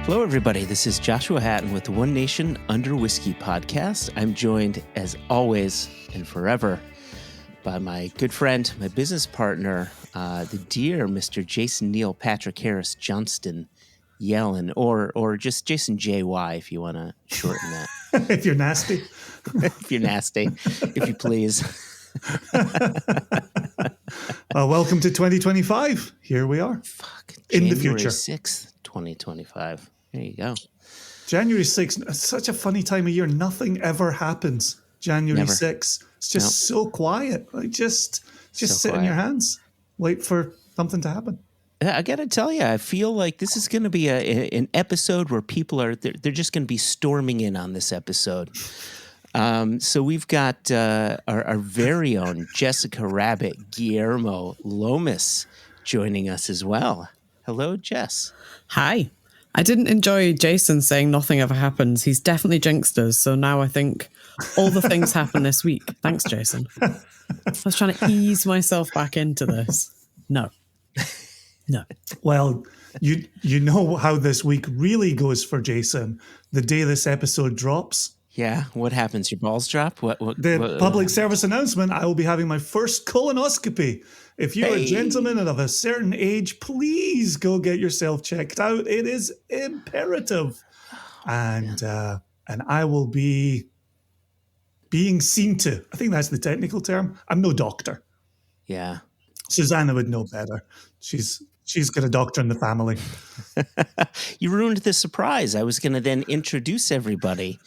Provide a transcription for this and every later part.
Hello, everybody. This is Joshua Hatton with the One Nation Under Whiskey podcast. I'm joined, as always and forever, by my good friend, my business partner, the dear Mr. Jason Neil Patrick Harris Johnston Yellen, or just Jason JY if you want to shorten that. If you're nasty. If you're nasty, if you please. Well, welcome to 2025. Here we are. In the future. January 6th, 2025. There you go. January 6th, it's such a funny time of year. Nothing ever happens. January Never. 6th. It's just so quiet. Like just So sit quiet. in your hands. Wait for something to happen. I got to tell you, I feel like this is going to be an episode where people are, they're just going to be storming in on this episode. So we've got our very own Jessica Rabbit Guillermo Lomas joining us as well. Hello, Jess. Hi. I didn't enjoy Jason saying nothing ever happens. He's definitely jinxed us. So now I think all the things happen this week. Thanks, Jason. I was trying to ease myself back into this. No. Well, you know how this week really goes for Jason. The day this episode drops. Yeah, what happens? Your balls drop? What Public service announcement, I will be having my first colonoscopy. If you're a gentleman and of a certain age, please go get yourself checked out. It is imperative. And I will be being seen to. I think that's the technical term. I'm no doctor. Yeah. Susannah would know better. She's got a doctor in the family. You ruined the surprise. I was going to then introduce everybody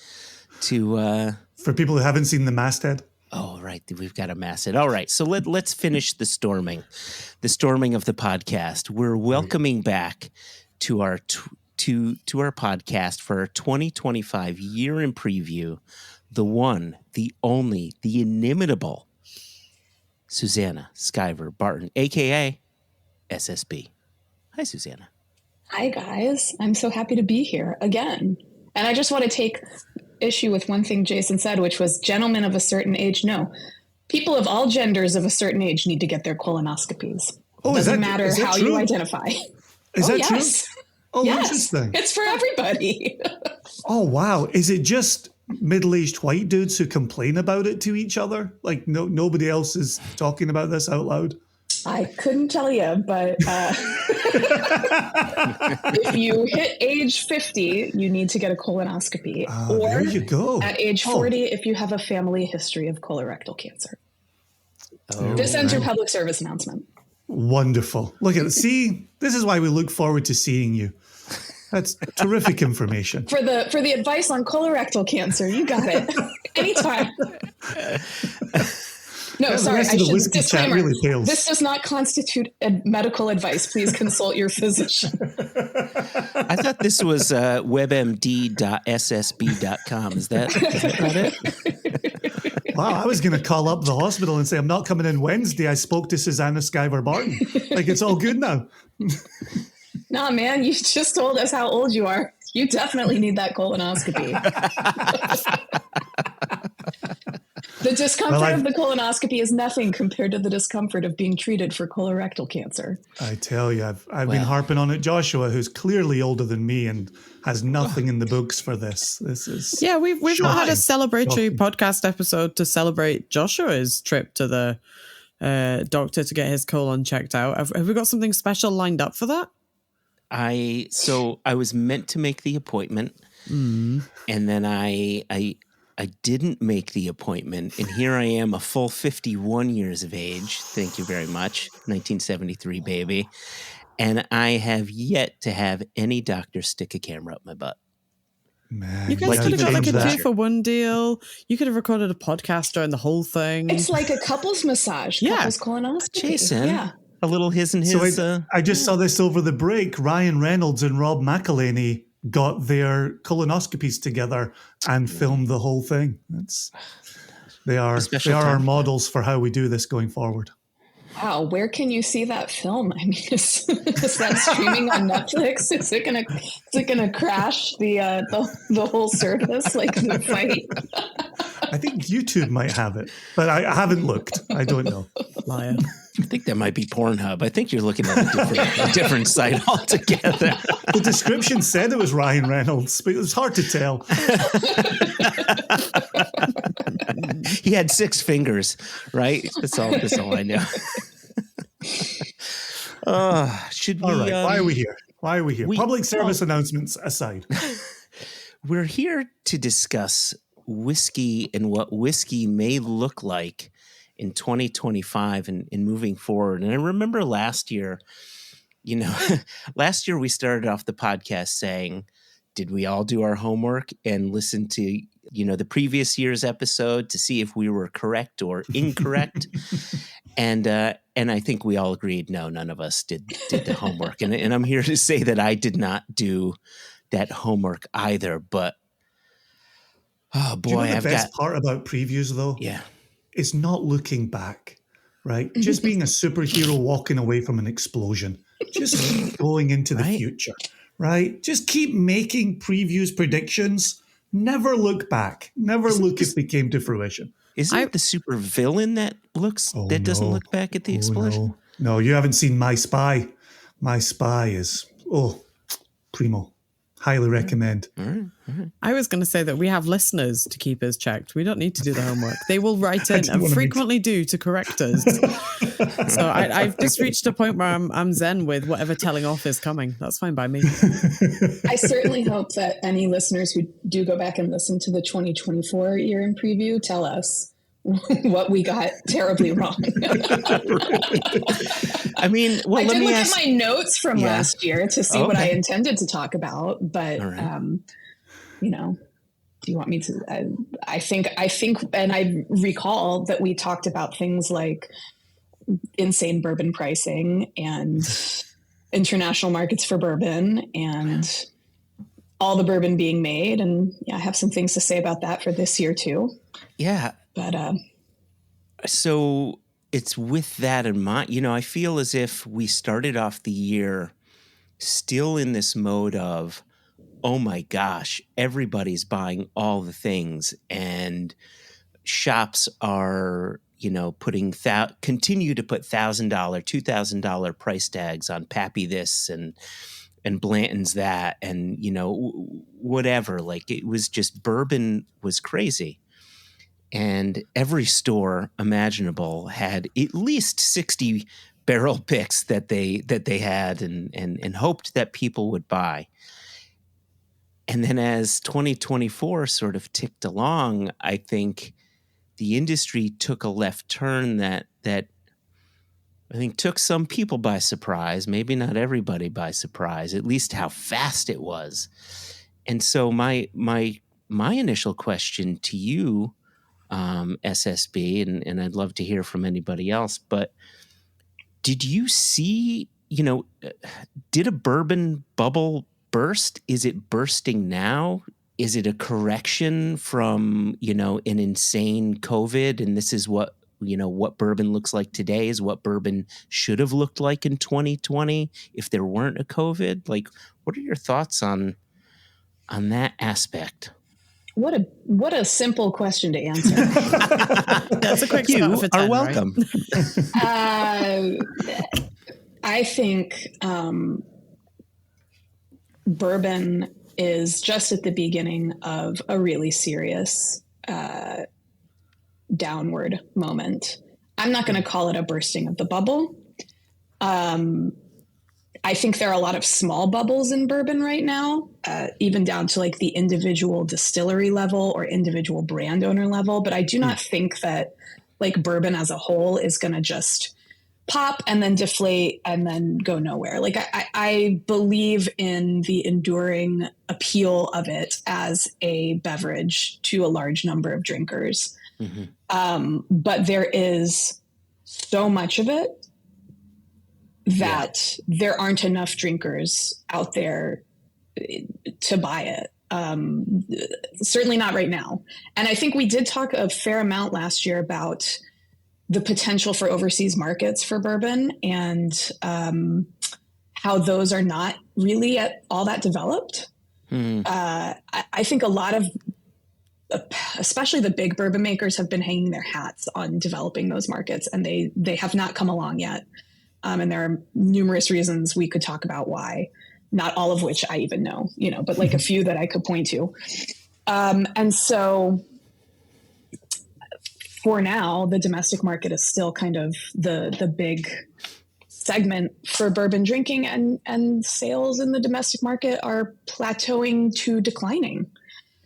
to... For people who haven't seen the masthead. Oh, right. We've got a masthead. All right. So let's finish the storming of the podcast. We're welcoming back to our our podcast for our 2025 year in preview, the one, the only, the inimitable Susannah Skiver Barton, a.k.a. SSB. Hi, Susannah. Hi, guys. I'm so happy to be here again. And I just want to take issue with one thing Jason said, which was gentlemen of a certain age. No, people of all genders of a certain age need to get their colonoscopies. Oh, doesn't matter how true? you identify. Is that yes. true? Oh, yes. Interesting. It's for everybody. Oh, wow. Is it just middle-aged white dudes who complain about it to each other? Like nobody else is talking about this out loud? I couldn't tell you, but if you hit age 50, you need to get a colonoscopy. Or there you go. At age 40, if you have a family history of colorectal cancer. This ends your public service announcement. Wonderful. Look at it. See, this is why we look forward to seeing you. That's terrific information. For the advice on colorectal cancer, you got it. Anytime. No, sorry. I should disclaimer. Really pales. This does not constitute medical advice. Please consult your physician. I thought this was webmd.ssb.com. Is that about it? Wow, I was going to call up the hospital and say, I'm not coming in Wednesday. I spoke to Susannah Skiver Barton. Like, it's all good now. Nah, man, you just told us how old you are. You definitely need that colonoscopy. The discomfort of the colonoscopy is nothing compared to the discomfort of being treated for colorectal cancer. I tell you, I've been harping on it. Joshua, who's clearly older than me and has nothing in the books for this. This is we've not had a celebratory podcast episode to celebrate Joshua's trip to the doctor to get his colon checked out. Have we got something special lined up for that? I was meant to make the appointment, and then I didn't make the appointment, and here I am, a full 51 years of age. Thank you very much, 1973 baby, and I have yet to have any doctor stick a camera up my butt. Man, you guys could have got like a 2-for-1 deal. You could have recorded a podcast during the whole thing. It's like a couples massage, couples colonoscopy. Jason, a little his and his. So I just saw this over the break. Ryan Reynolds and Rob McElhenney got their colonoscopies together and filmed the whole thing. They are our models for how we do this going forward. Wow, where can you see that film? I mean, is that streaming on Netflix? Is it gonna crash the whole service like the fight? I think YouTube might have it, but I haven't looked. I don't know. Liar. I think that might be Pornhub. I think you're looking at a different site altogether. The description said it was Ryan Reynolds, but it was hard to tell. He had 6 fingers, right? That's all I know. Should we? All right. Why are we here? Public service announcements aside. We're here to discuss whiskey and what whiskey may look like in 2025 and moving forward. And I remember last year, last year we started off the podcast saying, did we all do our homework and listen to, the previous year's episode to see if we were correct or incorrect? And I think we all agreed, no, none of us did the homework. And I'm here to say that I did not do that homework either. But, oh boy, Do you know the best part about previews, though? Yeah. It's not looking back, right? Just being a superhero walking away from an explosion. Just keep going into the future, right? Just keep making previews, predictions. Never look back. Never look if they came to fruition. Isn't it the super villain that doesn't look back at the explosion? No, you haven't seen My Spy. My Spy is, primo. Highly recommend. I was going to say that we have listeners to keep us checked. We don't need to do the homework. They will write in and frequently do to correct us. So I've just reached a point where I'm zen with whatever telling off is coming. That's fine by me. I certainly hope that any listeners who do go back and listen to the 2024 year in preview tell us what we got terribly wrong. I mean, I did look at my notes from last year to see what I intended to talk about, but do you want me to? I think, and I recall that we talked about things like insane bourbon pricing and international markets for bourbon and all the bourbon being made, and I have some things to say about that for this year too. Yeah. But so it's with that in mind, I feel as if we started off the year still in this mode of, oh my gosh, everybody's buying all the things, and shops are, continue to put $1,000, $2,000 price tags on Pappy this and Blanton's that, and whatever. Like, it was just, bourbon was crazy. And every store imaginable had at least 60 barrel picks that they had and hoped that people would buy. And then as 2024 sort of ticked along, I think the industry took a left turn that I think took some people by surprise, maybe not everybody by surprise, at least how fast it was. And so my initial question to you, SSB, and I'd love to hear from anybody else, but did you see, did a bourbon bubble burst? Is it bursting now? Is it a correction from, an insane COVID? And this is what bourbon looks like today is what bourbon should have looked like in 2020 if there weren't a COVID? Like, what are your thoughts on that aspect? What a simple question to answer. That's a quick start for 10, are welcome. Right? I think bourbon is just at the beginning of a really serious downward moment. I'm not going to call it a bursting of the bubble. I think there are a lot of small bubbles in bourbon right now, even down to like the individual distillery level or individual brand owner level. But I do not think that like bourbon as a whole is going to just pop and then deflate and then go nowhere. Like I believe in the enduring appeal of it as a beverage to a large number of drinkers. Mm-hmm. But there is so much of it that there aren't enough drinkers out there to buy it. Certainly not right now. And I think we did talk a fair amount last year about the potential for overseas markets for bourbon and how those are not really all that developed. I think a lot of especially the big bourbon makers have been hanging their hats on developing those markets, and they have not come along yet. And there are numerous reasons we could talk about why, not all of which I even know, but like a few that I could point to. And so for now, the domestic market is still kind of the big segment for bourbon drinking, and sales in the domestic market are plateauing to declining.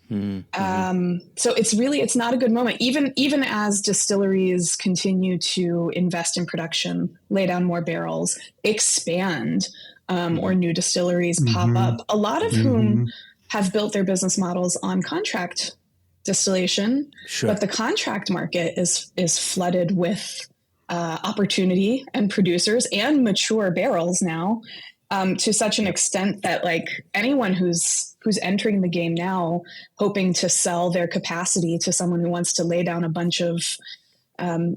So it's not a good moment. Even as distilleries continue to invest in production, lay down more barrels, expand, or new distilleries pop up, a lot of whom have built their business models on contract distillation. Sure. But the contract market is flooded with opportunity and producers and mature barrels now, to such an extent that like anyone who's entering the game now, hoping to sell their capacity to someone who wants to lay down a bunch of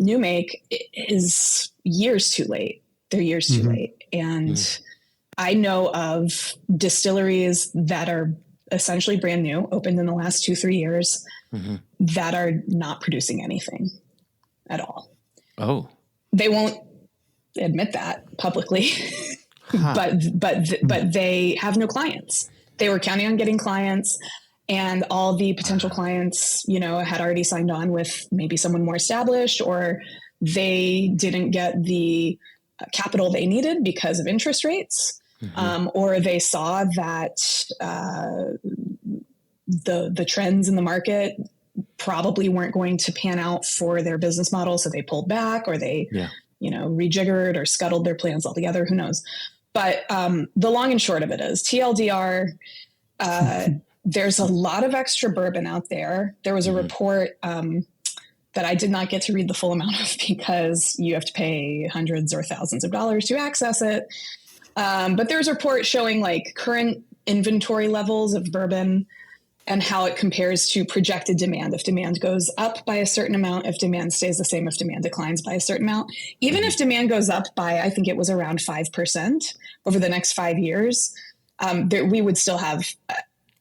new make is years too late. They're years too late. And I know of distilleries that are essentially brand new, opened in the last 2-3 years, that are not producing anything at all. Oh, they won't admit that publicly, but they have no clients. They were counting on getting clients, and all the potential clients, had already signed on with maybe someone more established, or they didn't get the capital they needed because of interest rates, or they saw that the trends in the market probably weren't going to pan out for their business model, so they pulled back, or they rejiggered or scuttled their plans altogether. Who knows? But the long and short of it is, TLDR, there's a lot of extra bourbon out there. There was a report that I did not get to read the full amount of because you have to pay hundreds or thousands of dollars to access it. But there's a report showing like current inventory levels of bourbon and how it compares to projected demand. If demand goes up by a certain amount, if demand stays the same, if demand declines by a certain amount, even if demand goes up by, I think it was around 5% over the next 5 years, we would still have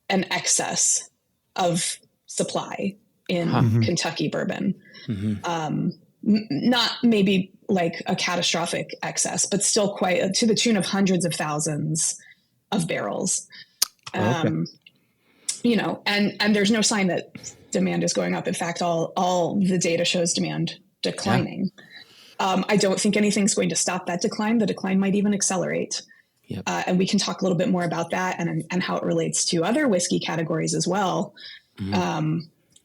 an excess of supply in Kentucky bourbon. Not maybe like a catastrophic excess, but still quite to the tune of hundreds of thousands of barrels. And there's no sign that demand is going up. In fact, all the data shows demand declining. I don't think anything's going to stop that decline. The decline might even accelerate. And we can talk a little bit more about that and how it relates to other whiskey categories as well.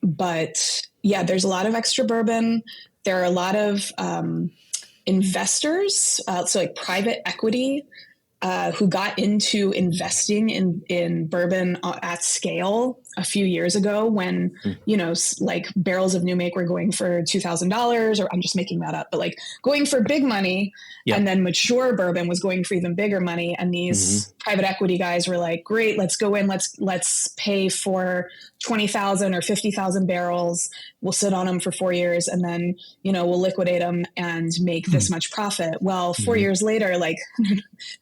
But yeah, there's a lot of extra bourbon. There are a lot of investors, so like private equity, who got into investing in bourbon at scale a few years ago when, like barrels of new make were going for $2,000, or I'm just making that up, but like going for big money. And then mature bourbon was going for even bigger money. And these private equity guys were like, great, let's go in. Let's pay for 20,000 or 50,000 barrels. We'll sit on them for 4 years, and then, we'll liquidate them and make this much profit. Well, 4 years later, like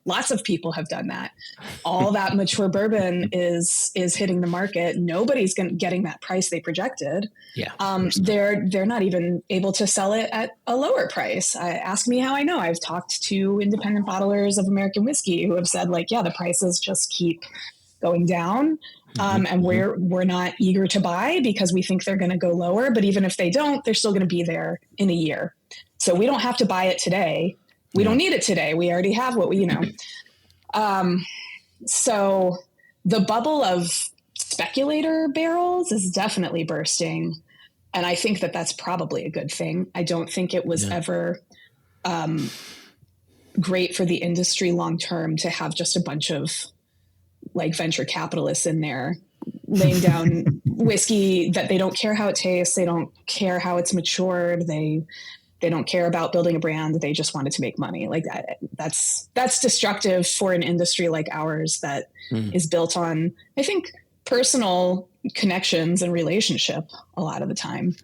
lots of people have done that. All that mature bourbon is hitting the market. Nobody's getting that price they projected. They're not even able to sell it at a lower price. Ask me how I know. I've talked to independent bottlers of American whiskey who have said like, the prices just keep going down. And we're not eager to buy because we think they're going to go lower. But even if they don't, they're still going to be there in a year. So we don't have to buy it today. We don't need it today. We already have what we, So the bubble of speculator barrels is definitely bursting. And I think that that's probably a good thing. I don't think it was ever great for the industry long term to have just a bunch of like venture capitalists in there laying down whiskey that they don't care how it tastes. They don't care how it's matured. They don't care about building a brand. They just wanted to make money like that. That's destructive for an industry like ours that is built on, I think, personal connections and relationship a lot of the time.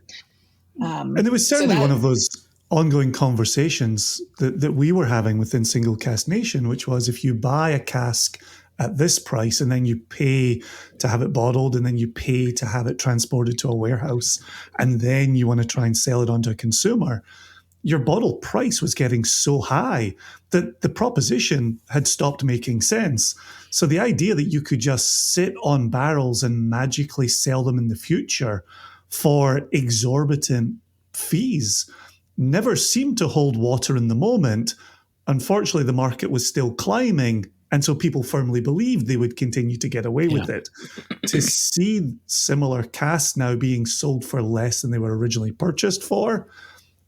And it was certainly one of those ongoing conversations that we were having within Single Cask Nation, which was if you buy a cask at this price, and then you pay to have it bottled, and then you pay to have it transported to a warehouse, and then you want to try and sell it onto a consumer, your bottle price was getting so high that the proposition had stopped making sense. So the idea that you could just sit on barrels and magically sell them in the future for exorbitant fees never seemed to hold water in the moment. Unfortunately, the market was still climbing, and so people firmly believed they would continue to get away with it. To see similar casks now being sold for less than they were originally purchased for,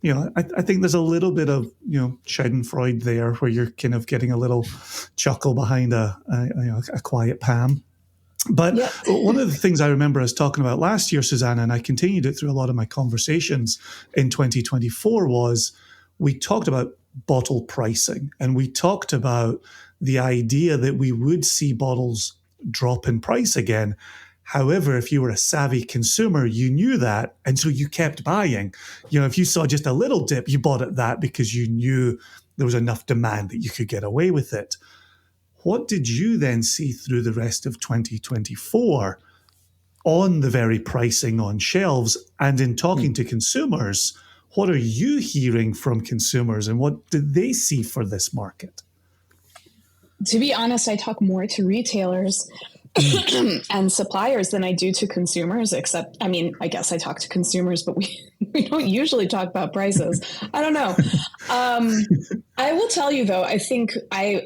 I think there's a little bit of, schadenfreude there, where you're kind of getting a little chuckle behind a quiet Pam. But one of the things I remember us talking about last year, Susannah, and I continued it through a lot of my conversations in 2024, was we talked about bottle pricing, and we talked about the idea that we would see bottles drop in price again. However, if you were a savvy consumer, you knew that, and so you kept buying. If you saw just a little dip, you bought at that because you knew there was enough demand that you could get away with it. What did you then see through the rest of 2024 on the very pricing on shelves? And in talking to consumers, what are you hearing from consumers, and what did they see for this market? To be honest, I talk more to retailers and suppliers than I do to consumers, except, I guess I talk to consumers, but we don't usually talk about prices. I don't know. I will tell you, though, I think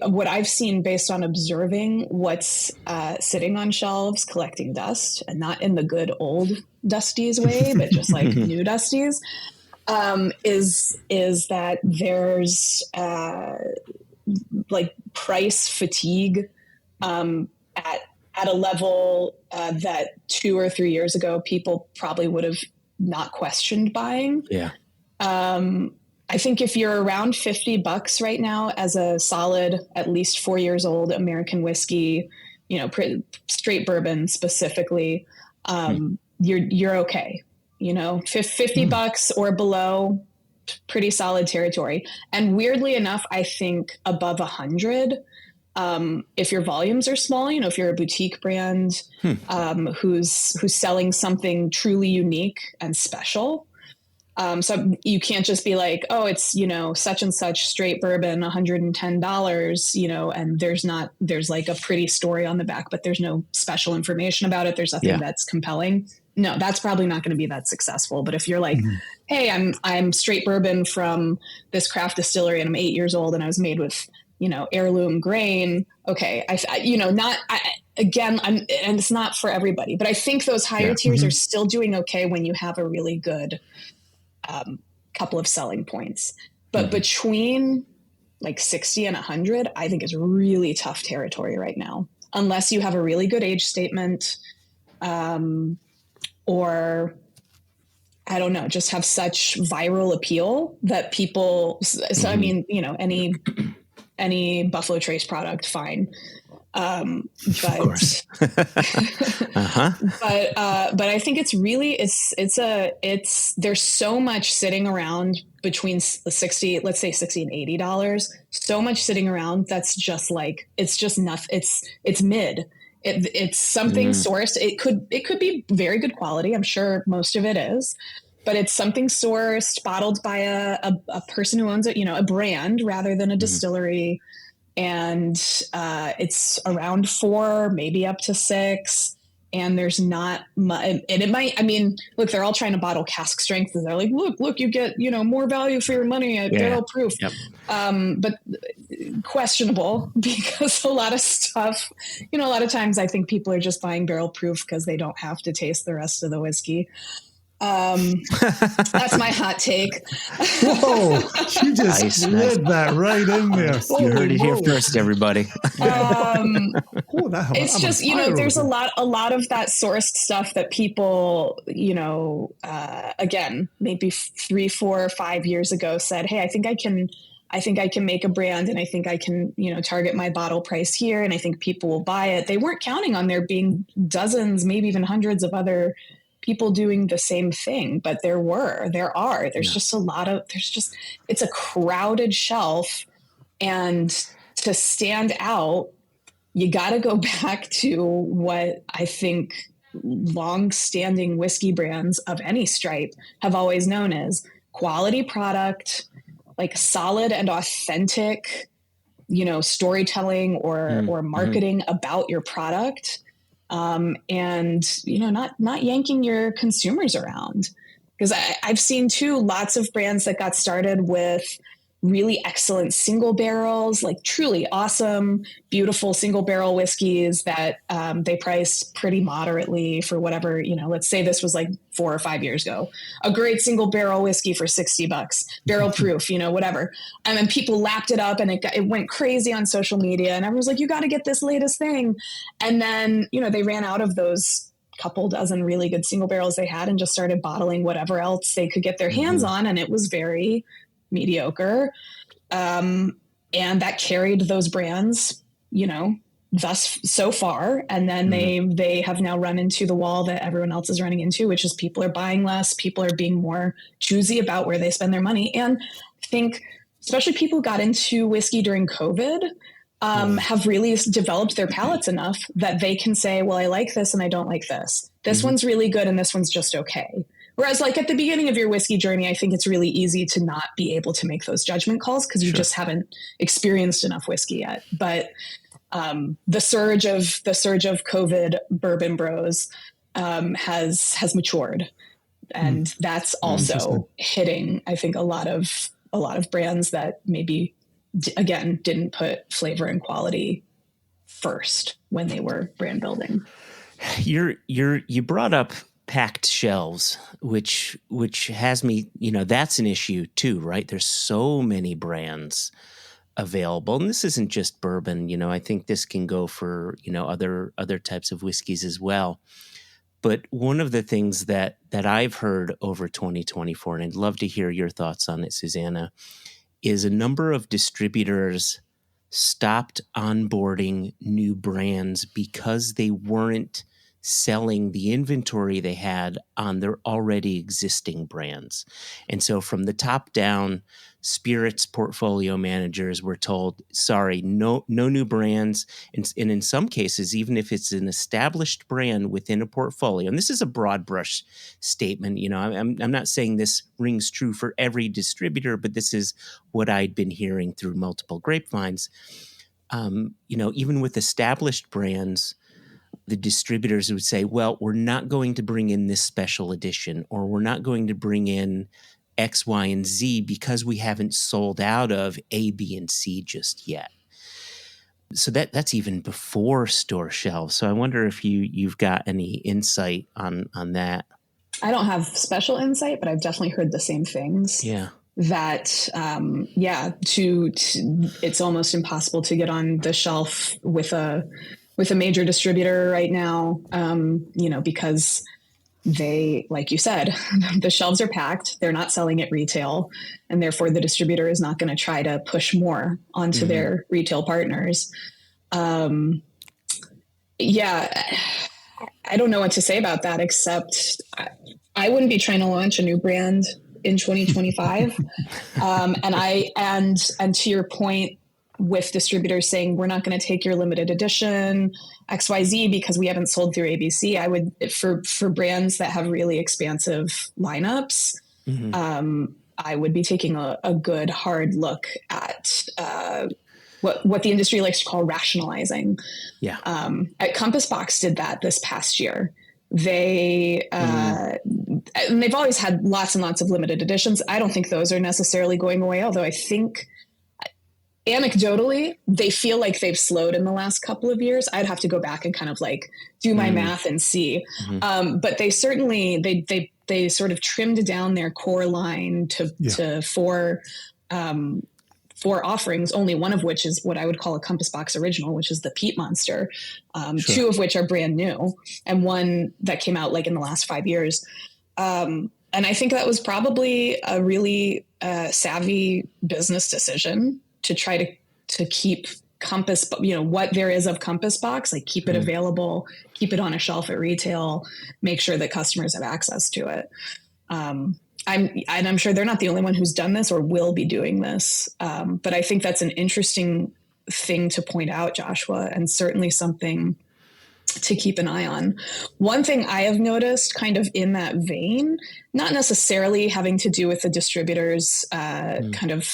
what I've seen based on observing what's sitting on shelves collecting dust, and not in the good old Dusties way, but just like new Dusties, is that there's like price fatigue at a level that 2 or 3 years ago, people probably would have not questioned buying. Yeah. I think if you're around $50 right now as a solid, at least 4 years old American whiskey, straight bourbon specifically, you're okay. $50 or below, pretty solid territory. And weirdly enough, I think above 100, if your volumes are small, if you're a boutique brand who's selling something truly unique and special, so you can't just be like, oh, it's such and such straight bourbon, $110, and there's like a pretty story on the back, but there's no special information about it. There's nothing that's compelling. No, that's probably not going to be that successful. But if you're like, hey, I'm straight bourbon from this craft distillery, and I'm 8 years old, and I was made with heirloom grain. Okay. Again, and it's not for everybody, but I think those higher tiers are still doing okay when you have a really good couple of selling points. But between like 60 and 100, I think is really tough territory right now, unless you have a really good age statement, or I don't know, just have such viral appeal that people, so I mean, any Buffalo Trace product, fine. But, of course. but I think it's really, there's so much sitting around between the 60, let's say $60 and $80, so much sitting around. That's just like, it's just nothing. It's mid. It's something sourced. It could be very good quality. I'm sure most of it is, but it's something sourced, bottled by a person who owns it, a brand rather than a distillery. And it's around 4, maybe up to 6. And there's not much, and it might, look, they're all trying to bottle cask strength. And they're like, look, you get, more value for your money at barrel proof. Yep. But questionable, because a lot of stuff, a lot of times I think people are just buying barrel proof because they don't have to taste the rest of the whiskey. That's my hot take. Whoa, you just slid that right in there. You heard it here first, everybody. It's just, there's a lot of that sourced stuff that people, again, maybe 3, 4, 5 years ago said, hey, I think I can make a brand, and I think I can, target my bottle price here, and I think people will buy it. They weren't counting on there being dozens, maybe even hundreds of other people doing the same thing, but there's just a lot of, it's a crowded shelf, and to stand out, you got to go back to what I think long-standing whiskey brands of any stripe have always known as quality product, like solid and authentic, storytelling or marketing about your product, and not yanking your consumers around. Because I've seen too lots of brands that got started with really excellent single barrels, like truly awesome, beautiful single barrel whiskeys that they priced pretty moderately for whatever, let's say this was like 4 or 5 years ago, a great single barrel whiskey for $60, barrel proof, whatever. And then people lapped it up and it went crazy on social media and everyone's like, you got to get this latest thing. And then, they ran out of those couple dozen really good single barrels they had and just started bottling whatever else they could get their hands on. And it was very mediocre. And that carried those brands, thus so far. And then they have now run into the wall that everyone else is running into, which is people are buying less, people are being more choosy about where they spend their money. And I think especially people who got into whiskey during COVID have really developed their palates enough that they can say, well, I like this and I don't like this. This one's really good and this one's just okay. Whereas like at the beginning of your whiskey journey, I think it's really easy to not be able to make those judgment calls because you just haven't experienced enough whiskey yet. But the surge of COVID bourbon bros has matured, and that's also hitting, I think, a lot of brands that maybe again didn't put flavor and quality first when they were brand building. You brought up packed shelves, which has me, that's an issue too, right? There's so many brands available, and this isn't just bourbon. I think this can go for other types of whiskeys as well. But one of the things that I've heard over 2024, and I'd love to hear your thoughts on it, Susannah, is a number of distributors stopped onboarding new brands because they weren't selling the inventory they had on their already existing brands. And so from the top down, spirits portfolio managers were told, sorry, no new brands. And in some cases, even if it's an established brand within a portfolio, and this is a broad brush statement, I'm not saying this rings true for every distributor, but this is what I'd been hearing through multiple grapevines. Even with established brands, the distributors would say, well, we're not going to bring in this special edition, or we're not going to bring in X, Y, and Z because we haven't sold out of A, B, and C just yet. So that's even before store shelves. So I wonder if you've got any insight on that. I don't have special insight, but I've definitely heard the same things. Yeah. That, it's almost impossible to get on the shelf with a major distributor right now, because they, like you said, the shelves are packed, they're not selling at retail, and therefore the distributor is not going to try to push more onto their retail partners. I don't know what to say about that, except I wouldn't be trying to launch a new brand in 2025. And to your point, with distributors saying, we're not going to take your limited edition XYZ because we haven't sold through ABC, I would, for brands that have really expansive lineups, I would be taking a good hard look at what the industry likes to call rationalizing. Yeah. At Compass Box did that this past year. They and they've always had lots and lots of limited editions. I don't think those are necessarily going away, although I think anecdotally, they feel like they've slowed in the last couple of years. I'd have to go back and kind of like do my math and see. But they certainly, they sort of trimmed down their core line to four offerings, only one of which is what I would call a Compass Box original, which is the Peat Monster. Two of which are brand new, and one that came out like in the last 5 years. And I think that was probably a really savvy business decision to try to keep Compass, what there is of Compass Box, like keep it available, keep it on a shelf at retail, make sure that customers have access to it. I'm sure they're not the only one who's done this or will be doing this. But I think that's an interesting thing to point out, Joshua, and certainly something to keep an eye on. One thing I have noticed kind of in that vein, not necessarily having to do with the distributors kind of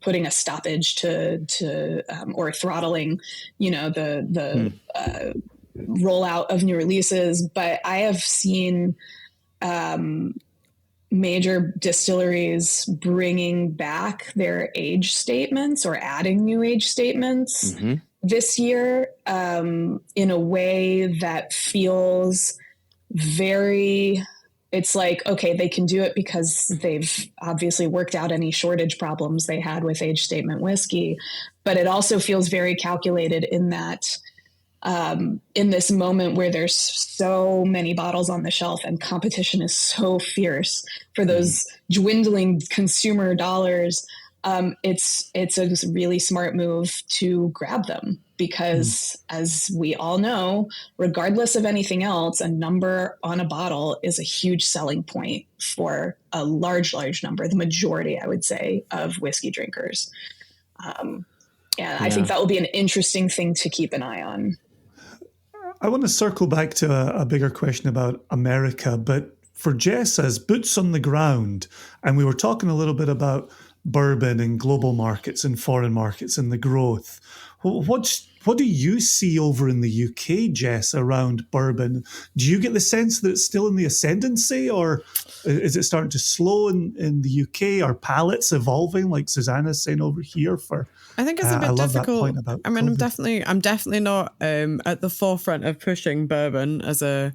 putting a stoppage to or throttling, the rollout of new releases, but I have seen major distilleries bringing back their age statements or adding new age statements this year in a way that feels very, it's like, okay, they can do it because they've obviously worked out any shortage problems they had with age statement whiskey, but it also feels very calculated in that in this moment where there's so many bottles on the shelf and competition is so fierce for those dwindling consumer dollars, it's a really smart move to grab them because, as we all know, regardless of anything else, a number on a bottle is a huge selling point for a large number, the majority, I would say, of whiskey drinkers. I think that will be an interesting thing to keep an eye on. I want to circle back to a bigger question about America, but for Jess, as boots on the ground, and we were talking a little bit about bourbon in global markets and foreign markets and the growth. What do you see over in the UK, Jess, around bourbon? Do you get the sense that it's still in the ascendancy, or is it starting to slow in the UK? Are palates evolving, like Susannah's saying over here? I think it's a bit difficult. I mean, COVID. I'm definitely not at the forefront of pushing bourbon as a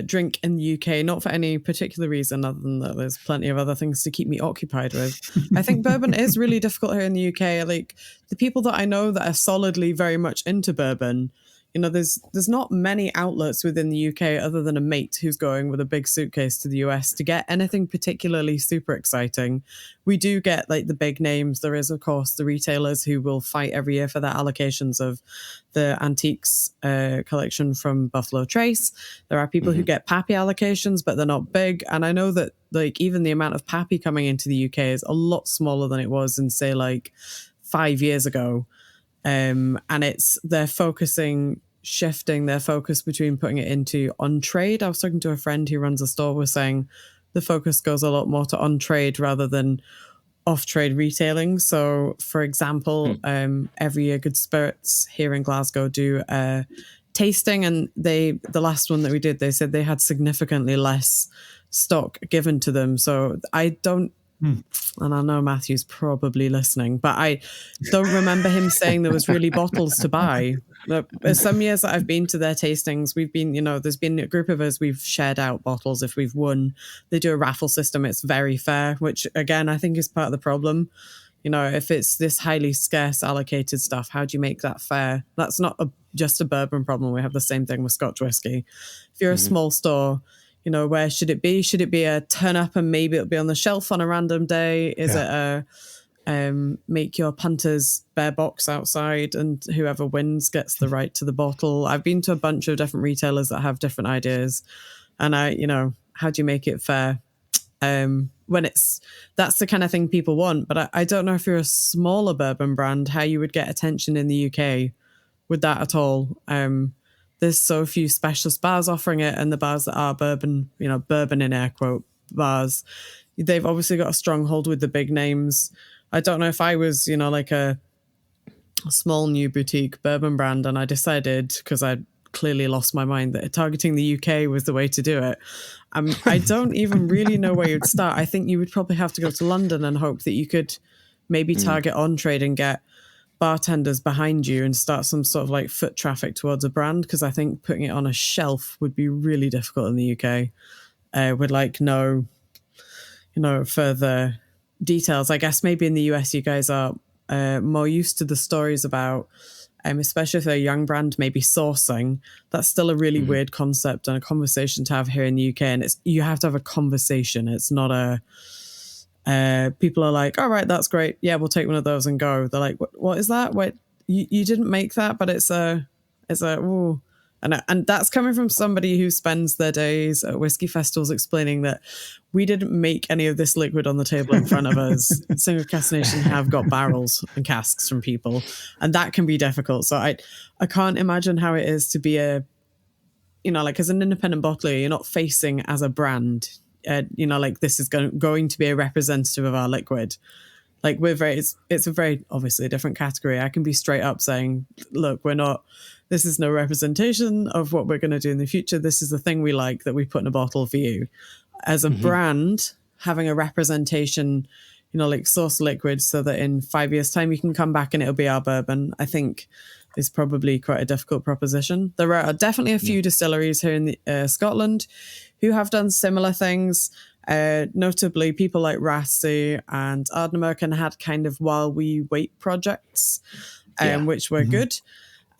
drink in the UK, not for any particular reason other than that there's plenty of other things to keep me occupied with. I think bourbon is really difficult here in the UK. Like the people that I know that are solidly very much into bourbon, there's not many outlets within the UK other than a mate who's going with a big suitcase to the US to get anything particularly super exciting. We do get like the big names. There is, of course, the retailers who will fight every year for their allocations of the antiques collection from Buffalo Trace. There are people who get Pappy allocations, but they're not big. And I know that like even the amount of Pappy coming into the UK is a lot smaller than it was in, say, like 5 years ago. And they're shifting their focus between putting it into on-trade. I was talking to a friend who runs a store, was saying the focus goes a lot more to on-trade rather than off-trade retailing. So, for example, every year Good Spirits here in Glasgow do a tasting, and the last one that we did, they said they had significantly less stock given to them. So I don't, and I know Matthew's probably listening, but I don't remember him saying there was really bottles to buy. Some years that I've been to their tastings, we've been, there's been a group of us, we've shared out bottles if we've won. They do a raffle system. It's very fair, which again, I think is part of the problem. If it's this highly scarce allocated stuff, how do you make that fair? That's not just a bourbon problem. We have the same thing with Scotch whiskey. If you're a small store, where should it be? Should it be a turn up and maybe it'll be on the shelf on a random day? Is it a make your punters bear box outside and whoever wins gets the right to the bottle? I've been to a bunch of different retailers that have different ideas. And how do you make it fair? That's the kind of thing people want. But I don't know if you're a smaller bourbon brand, how you would get attention in the UK with that at all. There's so few specialist bars offering it, and the bars that are bourbon, bourbon in air quote bars, they've obviously got a stronghold with the big names. I don't know if I was, like a small new boutique bourbon brand and I decided, because I clearly lost my mind, that targeting the UK was the way to do it. I don't even really know where you'd start. I think you would probably have to go to London and hope that you could maybe target on trade and get bartenders behind you and start some sort of like foot traffic towards a brand, because I think putting it on a shelf would be really difficult in the UK with like no further details. I guess maybe in the US you guys are more used to the stories about especially if they're a young brand, maybe sourcing. That's still a really weird concept and a conversation to have here in the UK, and you have to have a conversation. It's not a people are like, all right, that's great, yeah, we'll take one of those and go. They're like, what is that? Wait, you didn't make that, but it's a ooh. And that's coming from somebody who spends their days at whiskey festivals explaining that we didn't make any of this liquid on the table in front of us. Single Cask Nation have got barrels and casks from people, and that can be difficult. So I can't imagine how it is to be as an independent bottler, you're not facing as a brand. This is going to be a representative of our liquid. Like it's a very obviously a different category. I can be straight up saying, look, this is no representation of what we're going to do in the future. This is the thing we like that we put in a bottle for you. As a brand, having a representation, source liquid so that in 5 years' time you can come back and it'll be our bourbon, I think is probably quite a difficult proposition. There are definitely a few distilleries here in Scotland who have done similar things. Notably, people like Rasi and Ardnamurchan had kind of while we wait projects, which were good.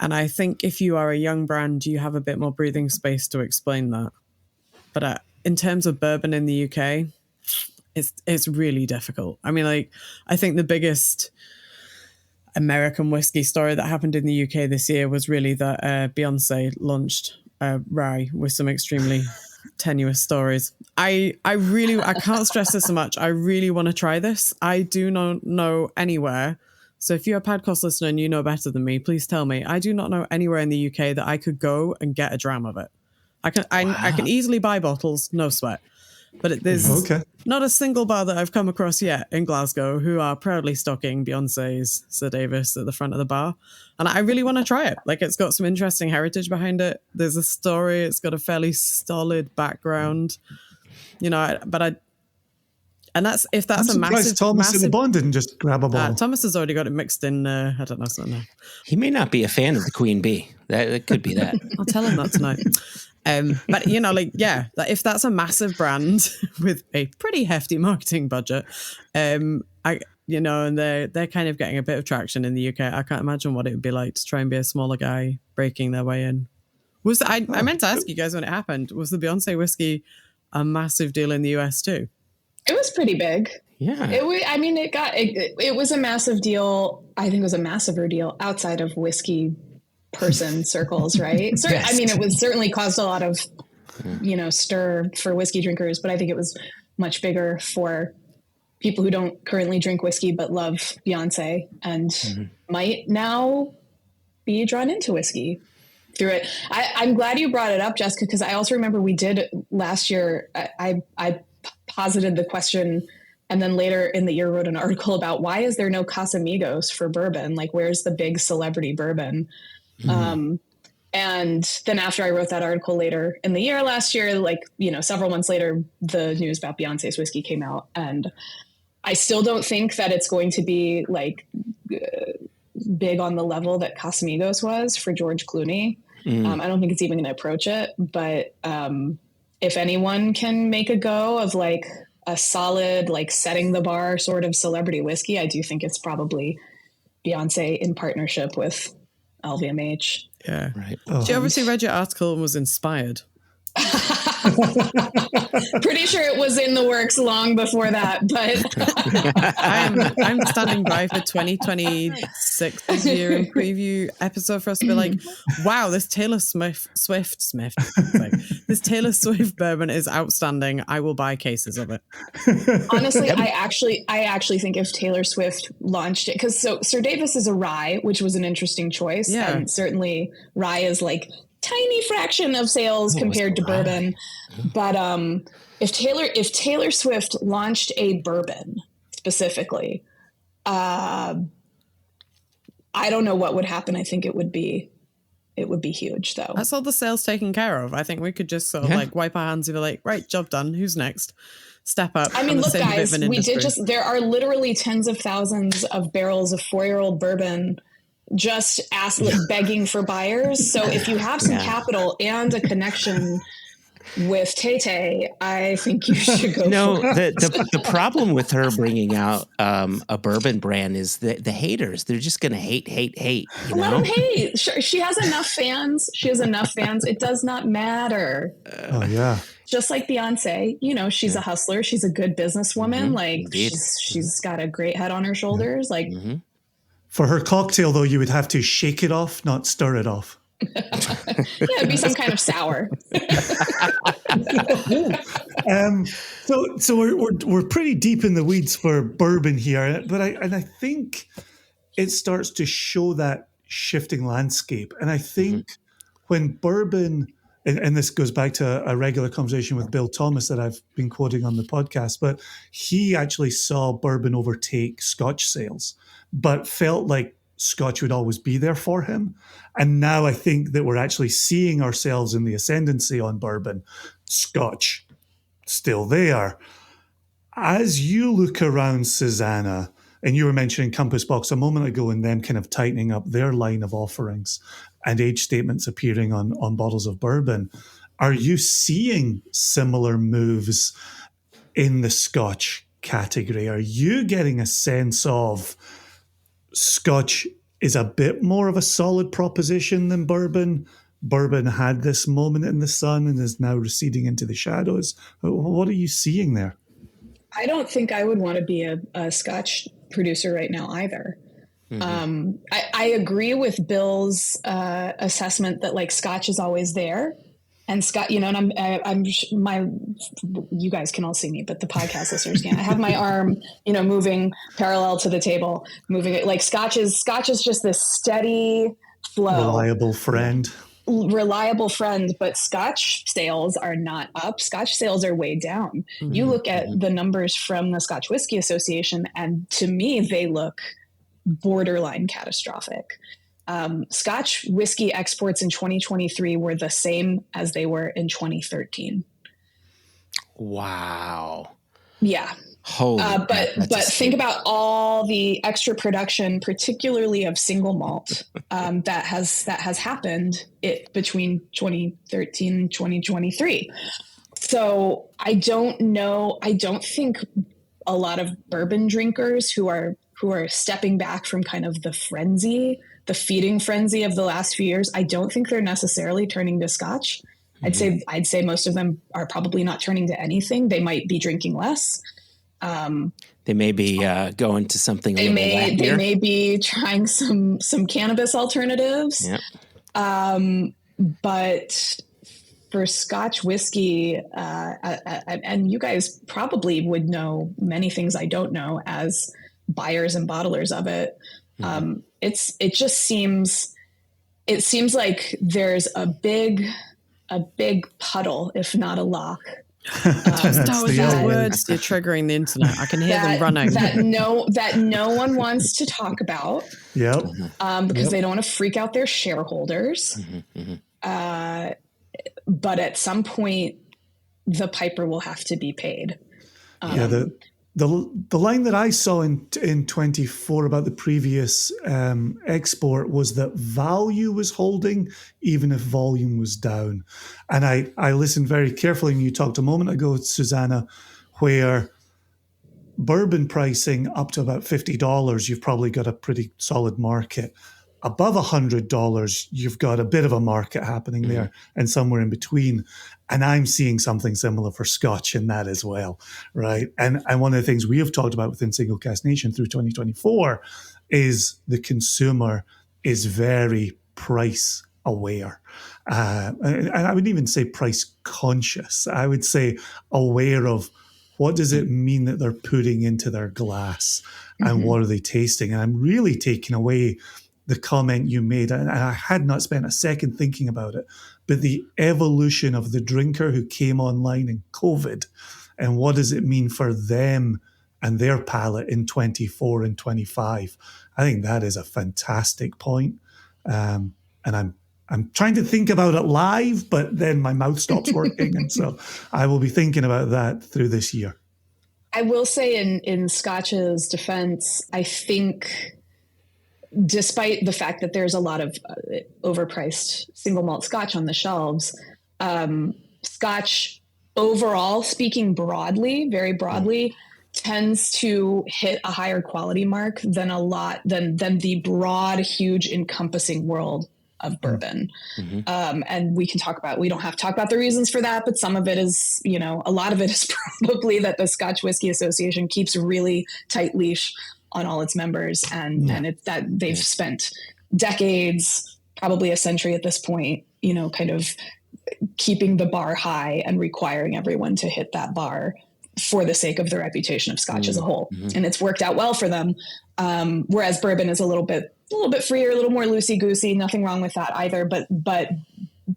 And I think if you are a young brand, you have a bit more breathing space to explain that. But in terms of bourbon in the UK, it's really difficult. I mean, I think the biggest American whiskey story that happened in the UK this year was really that Beyonce launched rye with some extremely tenuous stories. I can't stress this so much. I really want to try this. I do not know anywhere. So if you're a podcast listener and you know better than me, please tell me. I do not know anywhere in the UK that I could go and get a dram of it. I can easily buy bottles, no sweat. But there's not a single bar that I've come across yet in Glasgow who are proudly stocking Beyonce's Sir Davis at the front of the bar. And I really want to try it. It's got some interesting heritage behind it. There's a story. It's got a fairly solid background, and that's a massive. Thomas in the Bond didn't just grab a bottle. Thomas has already got it mixed in. I don't know something. He may not be a fan of the Queen Bee. That could be that. I'll tell him that tonight. But if that's a massive brand with a pretty hefty marketing budget, and they're kind of getting a bit of traction in the UK. I can't imagine what it would be like to try and be a smaller guy breaking their way in. I meant to ask you guys when it happened, was the Beyonce whiskey a massive deal in the US too? It was pretty big. Yeah. It was a massive deal. I think it was a massiver deal outside of whiskey person circles, right? So, I mean, it was certainly caused a lot of, stir for whiskey drinkers, but I think it was much bigger for people who don't currently drink whiskey but love Beyonce and might now be drawn into whiskey through it. I'm glad you brought it up, Jessica, because I also remember we did last year. I posited the question, and then later in the year wrote an article about why is there no Casamigos for bourbon? Where's the big celebrity bourbon? And then after I wrote that article later in the year last year, several months later, the news about Beyonce's whiskey came out, and I still don't think that it's going to be big on the level that Casamigos was for George Clooney. I don't think it's even going to approach it, but if anyone can make a go of a solid, setting the bar sort of celebrity whiskey, I do think it's probably Beyonce in partnership with LVMH. Yeah. Right. She obviously read your article and was inspired. Pretty sure it was in the works long before that, but I'm standing by for 2026 year in preview episode for us to be like, wow, this Taylor Swift this Taylor Swift bourbon is outstanding. I will buy cases of it. Honestly, I actually think if Taylor Swift launched it, because Sir Davis is a rye, which was an interesting choice, and certainly rye is tiny fraction of sales compared to bourbon. But if Taylor Swift launched a bourbon specifically, I don't know what would happen. I think it would be huge though. That's all the sales taken care of. I think we could just sort of wipe our hands and be like, right, job done. Who's next? Step up. I mean, look, guys, there are literally tens of thousands of barrels of 4-year-old bourbon just begging for buyers. So if you have some capital and a connection with Tay-Tay, I think you should go for it. The problem with her bringing out a bourbon brand is the haters. They're just going to hate. Let them hate. Sure, she has enough fans. It does not matter. Just like Beyonce, she's a hustler. She's a good businesswoman. She's got a great head on her shoulders. For her cocktail, though, you would have to shake it off, not stir it off. Yeah, it'd be some kind of sour. So we're pretty deep in the weeds for bourbon here, but I think it starts to show that shifting landscape. And I think when bourbon, and this goes back to a regular conversation with Bill Thomas that I've been quoting on the podcast, but he actually saw bourbon overtake Scotch sales, but felt like Scotch would always be there for him. And now I think that we're actually seeing ourselves in the ascendancy on bourbon. Scotch still there. As you look around, Susannah, and you were mentioning Compass Box a moment ago and them kind of tightening up their line of offerings and age statements appearing on bottles of bourbon, are you seeing similar moves in the Scotch category? Are you getting a sense of Scotch is a bit more of a solid proposition than bourbon? Bourbon had this moment in the sun and is now receding into the shadows. What are you seeing there? I don't think I would want to be a Scotch producer right now either. I agree with Bill's assessment that like Scotch is always there, and Scott, you know, and you guys can all see me, but the podcast listeners can't. I have my arm, you know, moving parallel to the table, moving it like Scotch is just this steady flow, reliable friend, but Scotch sales are not up. Scotch sales are way down. You look at the numbers from the Scotch Whisky Association, and to me, they look borderline catastrophic. Scotch whiskey exports in 2023 were the same as they were in 2013. Wow. Yeah. Holy but think about all the extra production, particularly of single malt, that has happened between 2013 and 2023. So I don't know. I don't think a lot of bourbon drinkers who are stepping back from kind of the feeding frenzy of the last few years, I don't think they're necessarily turning to Scotch. I'd say most of them are probably not turning to anything. They might be drinking less. They may be going to something. They may be trying some cannabis alternatives. Yep. But for Scotch whiskey, and you guys probably would know many things I don't know as buyers and bottlers of it. It seems like there's a big puddle, if not a lock. Those words, you're triggering the internet. I can hear them running. That no one wants to talk about. Yep. Because they don't want to freak out their shareholders. But at some point, the piper will have to be paid. The line that I saw in 24 about the previous export was that value was holding even if volume was down. And I listened very carefully when you talked a moment ago, Susannah, where bourbon pricing up to about $50, you've probably got a pretty solid market. Above $100, you've got a bit of a market happening there, and somewhere in between. And I'm seeing something similar for Scotch in that as well, right? And one of the things we have talked about within Single Cask Nation through 2024 is the consumer is very price aware. And I wouldn't even say price conscious. I would say aware of what does it mean that they're putting into their glass and what are they tasting? And I'm really taking away the comment you made, and I had not spent a second thinking about it, but the evolution of the drinker who came online in COVID, and what does it mean for them and their palate in 24 and 25? I think that is a fantastic point. And I'm trying to think about it live, but then my mouth stops working. And so I will be thinking about that through this year. I will say in Scotch's defense, I think despite the fact that there's a lot of overpriced single malt Scotch on the shelves, Scotch overall, speaking broadly, very broadly, tends to hit a higher quality mark than the broad, huge, encompassing world of bourbon. And we don't have to talk about the reasons for that, but some of it is, a lot of it is probably that the Scotch Whisky Association keeps really tight leash on all its members, and it's that they've spent decades probably a century at this point, kind of keeping the bar high and requiring everyone to hit that bar for the sake of the reputation of Scotch as a whole. And it's worked out well for them. Whereas bourbon is a little bit freer, a little more loosey-goosey, nothing wrong with that either. But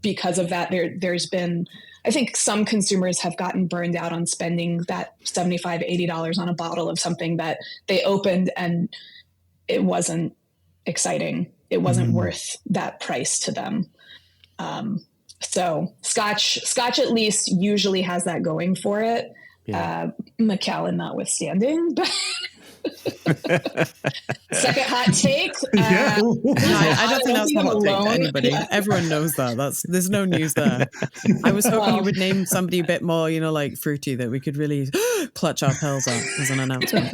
because of that, there's been, I think some consumers have gotten burned out on spending that $75, $80 on a bottle of something that they opened and it wasn't exciting. It wasn't worth that price to them. So Scotch at least usually has that going for it. Yeah. Macallan notwithstanding, but second hot take. I don't think that's the hot take to anybody. Yeah. Everyone knows that. There's no news there. I was hoping you would name somebody a bit more, like fruity that we could really clutch our pearls at as an announcement.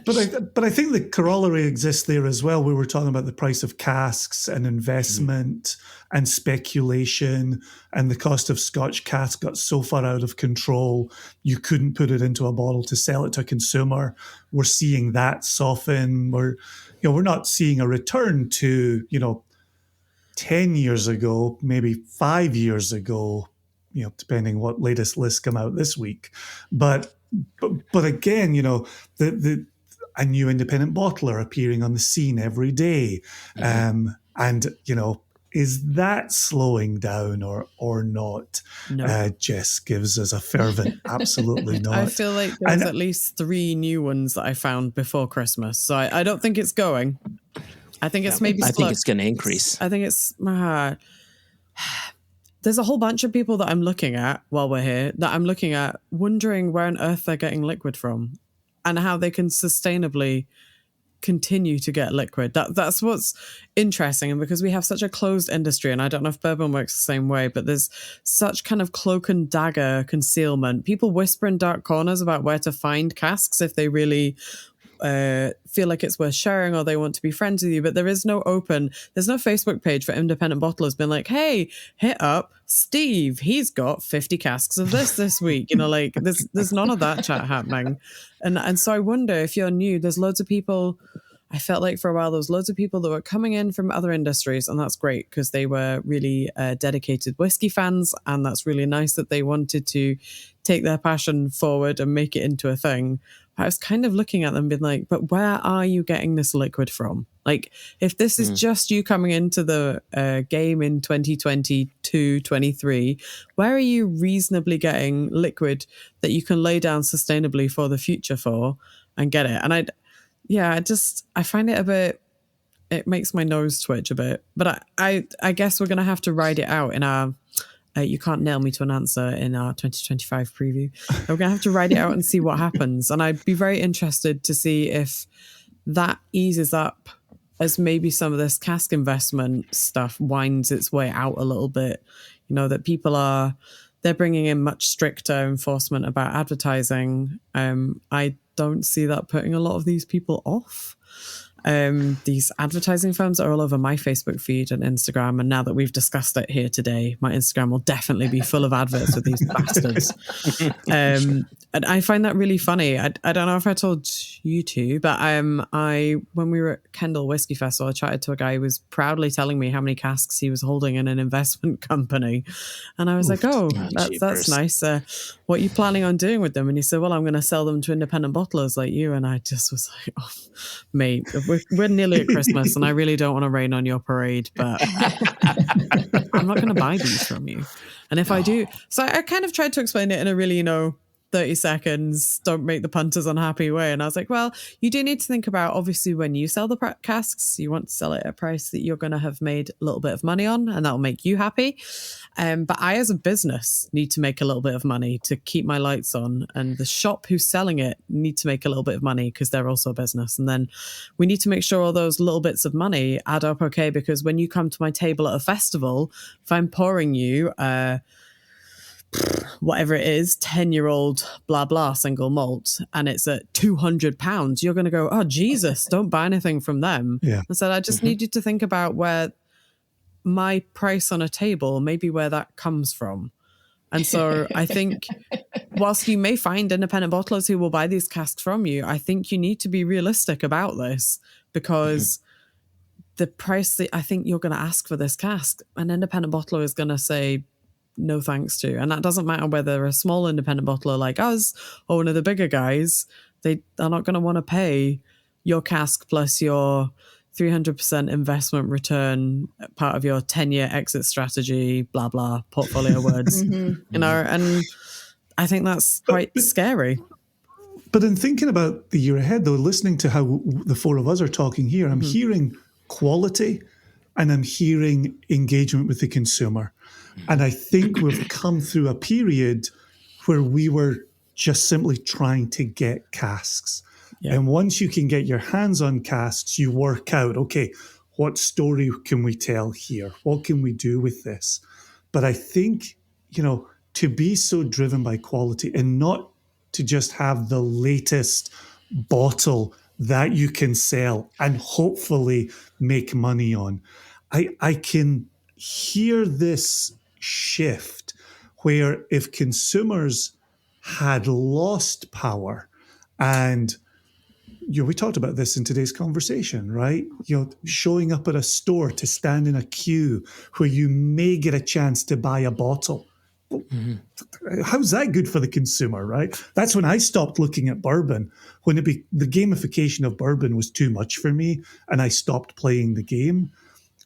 But I think the corollary exists there as well. We were talking about the price of casks and investment and speculation, and the cost of Scotch cask got so far out of control, you couldn't put it into a bottle to sell it to a consumer. We're seeing that soften. We're not seeing a return to, 10 years ago, maybe 5 years ago, depending what latest lists come out this week. But again, a new independent bottler appearing on the scene every day. And, is that slowing down or not? No. Jess gives us a fervent, absolutely not. I feel like there's at least 3 new ones that I found before Christmas. So I don't think it's going. I think it's maybe I think it's going to increase. I think it's... there's a whole bunch of people that I'm looking at while we're here, that I'm looking at wondering where on earth they're getting liquid from and how they can sustainably continue to get liquid. That's what's interesting. And because we have such a closed industry, and I don't know if bourbon works the same way, but there's such kind of cloak and dagger concealment. People whisper in dark corners about where to find casks if they really feel like it's worth sharing or they want to be friends with you, but there's no Facebook page for independent bottlers being like, hey, hit up Steve, he's got 50 casks of this week. There's none of that chat happening. And so I wonder if you're new, there's loads of people. I felt like for a while there was loads of people that were coming in from other industries, and that's great because they were really dedicated whiskey fans, and that's really nice that they wanted to take their passion forward and make it into a thing. I was kind of looking at them being like, but where are you getting this liquid from? Like, if this is just you coming into the game in 2022, 23, where are you reasonably getting liquid that you can lay down sustainably for the future for and get it? And I find it a bit, it makes my nose twitch a bit. But I guess we're going to have to ride it out in our... you can't nail me to an answer in our 2025 preview. We're going to have to ride it out and see what happens. And I'd be very interested to see if that eases up as maybe some of this cask investment stuff winds its way out a little bit. That people they're bringing in much stricter enforcement about advertising. I don't see that putting a lot of these people off. These advertising firms are all over my Facebook feed and Instagram. And now that we've discussed it here today, my Instagram will definitely be full of adverts with these bastards. And I find that really funny. I don't know if I told you two, but when we were at Kendall Whiskey Festival, I chatted to a guy who was proudly telling me how many casks he was holding in an investment company. And I was like, that's nice. What are you planning on doing with them? And he said, well, I'm going to sell them to independent bottlers like you. And I just was like, oh, mate, we're nearly at Christmas and I really don't want to rain on your parade, but I'm not going to buy these from you. And if I do, so I kind of tried to explain it in a really, 30 seconds, don't make the punters unhappy way. And I was like, well, you do need to think about, obviously, when you sell the casks, you want to sell it at a price that you're going to have made a little bit of money on, and that'll make you happy. But I, as a business, need to make a little bit of money to keep my lights on. And the shop who's selling it need to make a little bit of money because they're also a business. And then we need to make sure all those little bits of money add up okay, because when you come to my table at a festival, if I'm pouring you whatever it is, 10-year-old blah blah single malt, and it's at £200, you're going to go, oh Jesus, don't buy anything from them. Yeah. And so I just need you to think about where my price on a table, maybe where that comes from. And so I think whilst you may find independent bottlers who will buy these casks from you, I think you need to be realistic about this, because the price that I think you're going to ask for this cask, an independent bottler is going to say no thanks to. And that doesn't matter whether a small independent bottler like us or one of the bigger guys, they're not going to want to pay your cask plus your 300% investment return, part of your 10-year exit strategy, blah, blah, portfolio words, you know, and I think that's quite scary. But in thinking about the year ahead, though, listening to how the four of us are talking here, I'm hearing quality and I'm hearing engagement with the consumer. And I think we've come through a period where we were just simply trying to get casks. Yeah. And once you can get your hands on casks, you work out, okay, what story can we tell here? What can we do with this? But I think, you know, to be so driven by quality and not to just have the latest bottle that you can sell and hopefully make money on. I can hear this shift where if consumers had lost power, and you know, we talked about this in today's conversation, right? You know, showing up at a store to stand in a queue where you may get a chance to buy a bottle. How's that good for the consumer, right? That's when I stopped looking at bourbon, when the gamification of bourbon was too much for me and I stopped playing the game.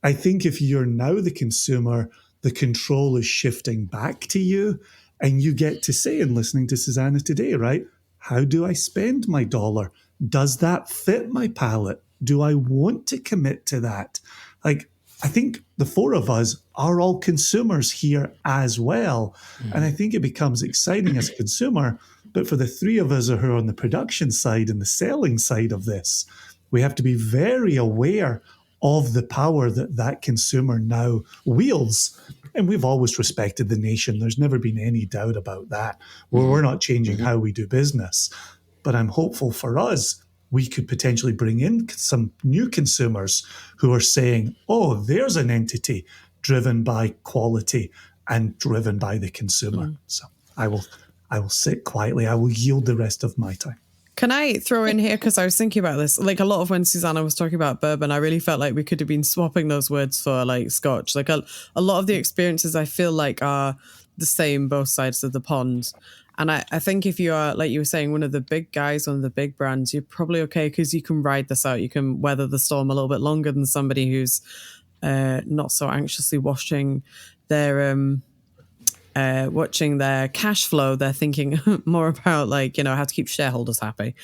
I think if you're now the consumer, the control is shifting back to you and you get to say, and listening to Susannah today, right? How do I spend my dollar? Does that fit my palate? Do I want to commit to that? Like, I think the four of us are all consumers here as well. And I think it becomes exciting as a consumer. But for the three of us who are on the production side and the selling side of this, we have to be very aware of the power that that consumer now wields. And we've always respected the nation. There's never been any doubt about that. We're not changing how we do business. But I'm hopeful for us, we could potentially bring in some new consumers who are saying, oh, there's an entity driven by quality and driven by the consumer. So I will sit quietly. I will yield the rest of my time. Can I throw in here, because I was thinking about this, like a lot of when Susannah was talking about bourbon, I really felt like we could have been swapping those words for like Scotch. Like a lot of the experiences I feel like are the same both sides of the pond. And I think if you are, like you were saying, one of the big guys, one of the big brands, you're probably okay because you can ride this out. You can weather the storm a little bit longer than somebody who's not so anxiously watching their cash flow. They're thinking more about, like, you know, how to keep shareholders happy.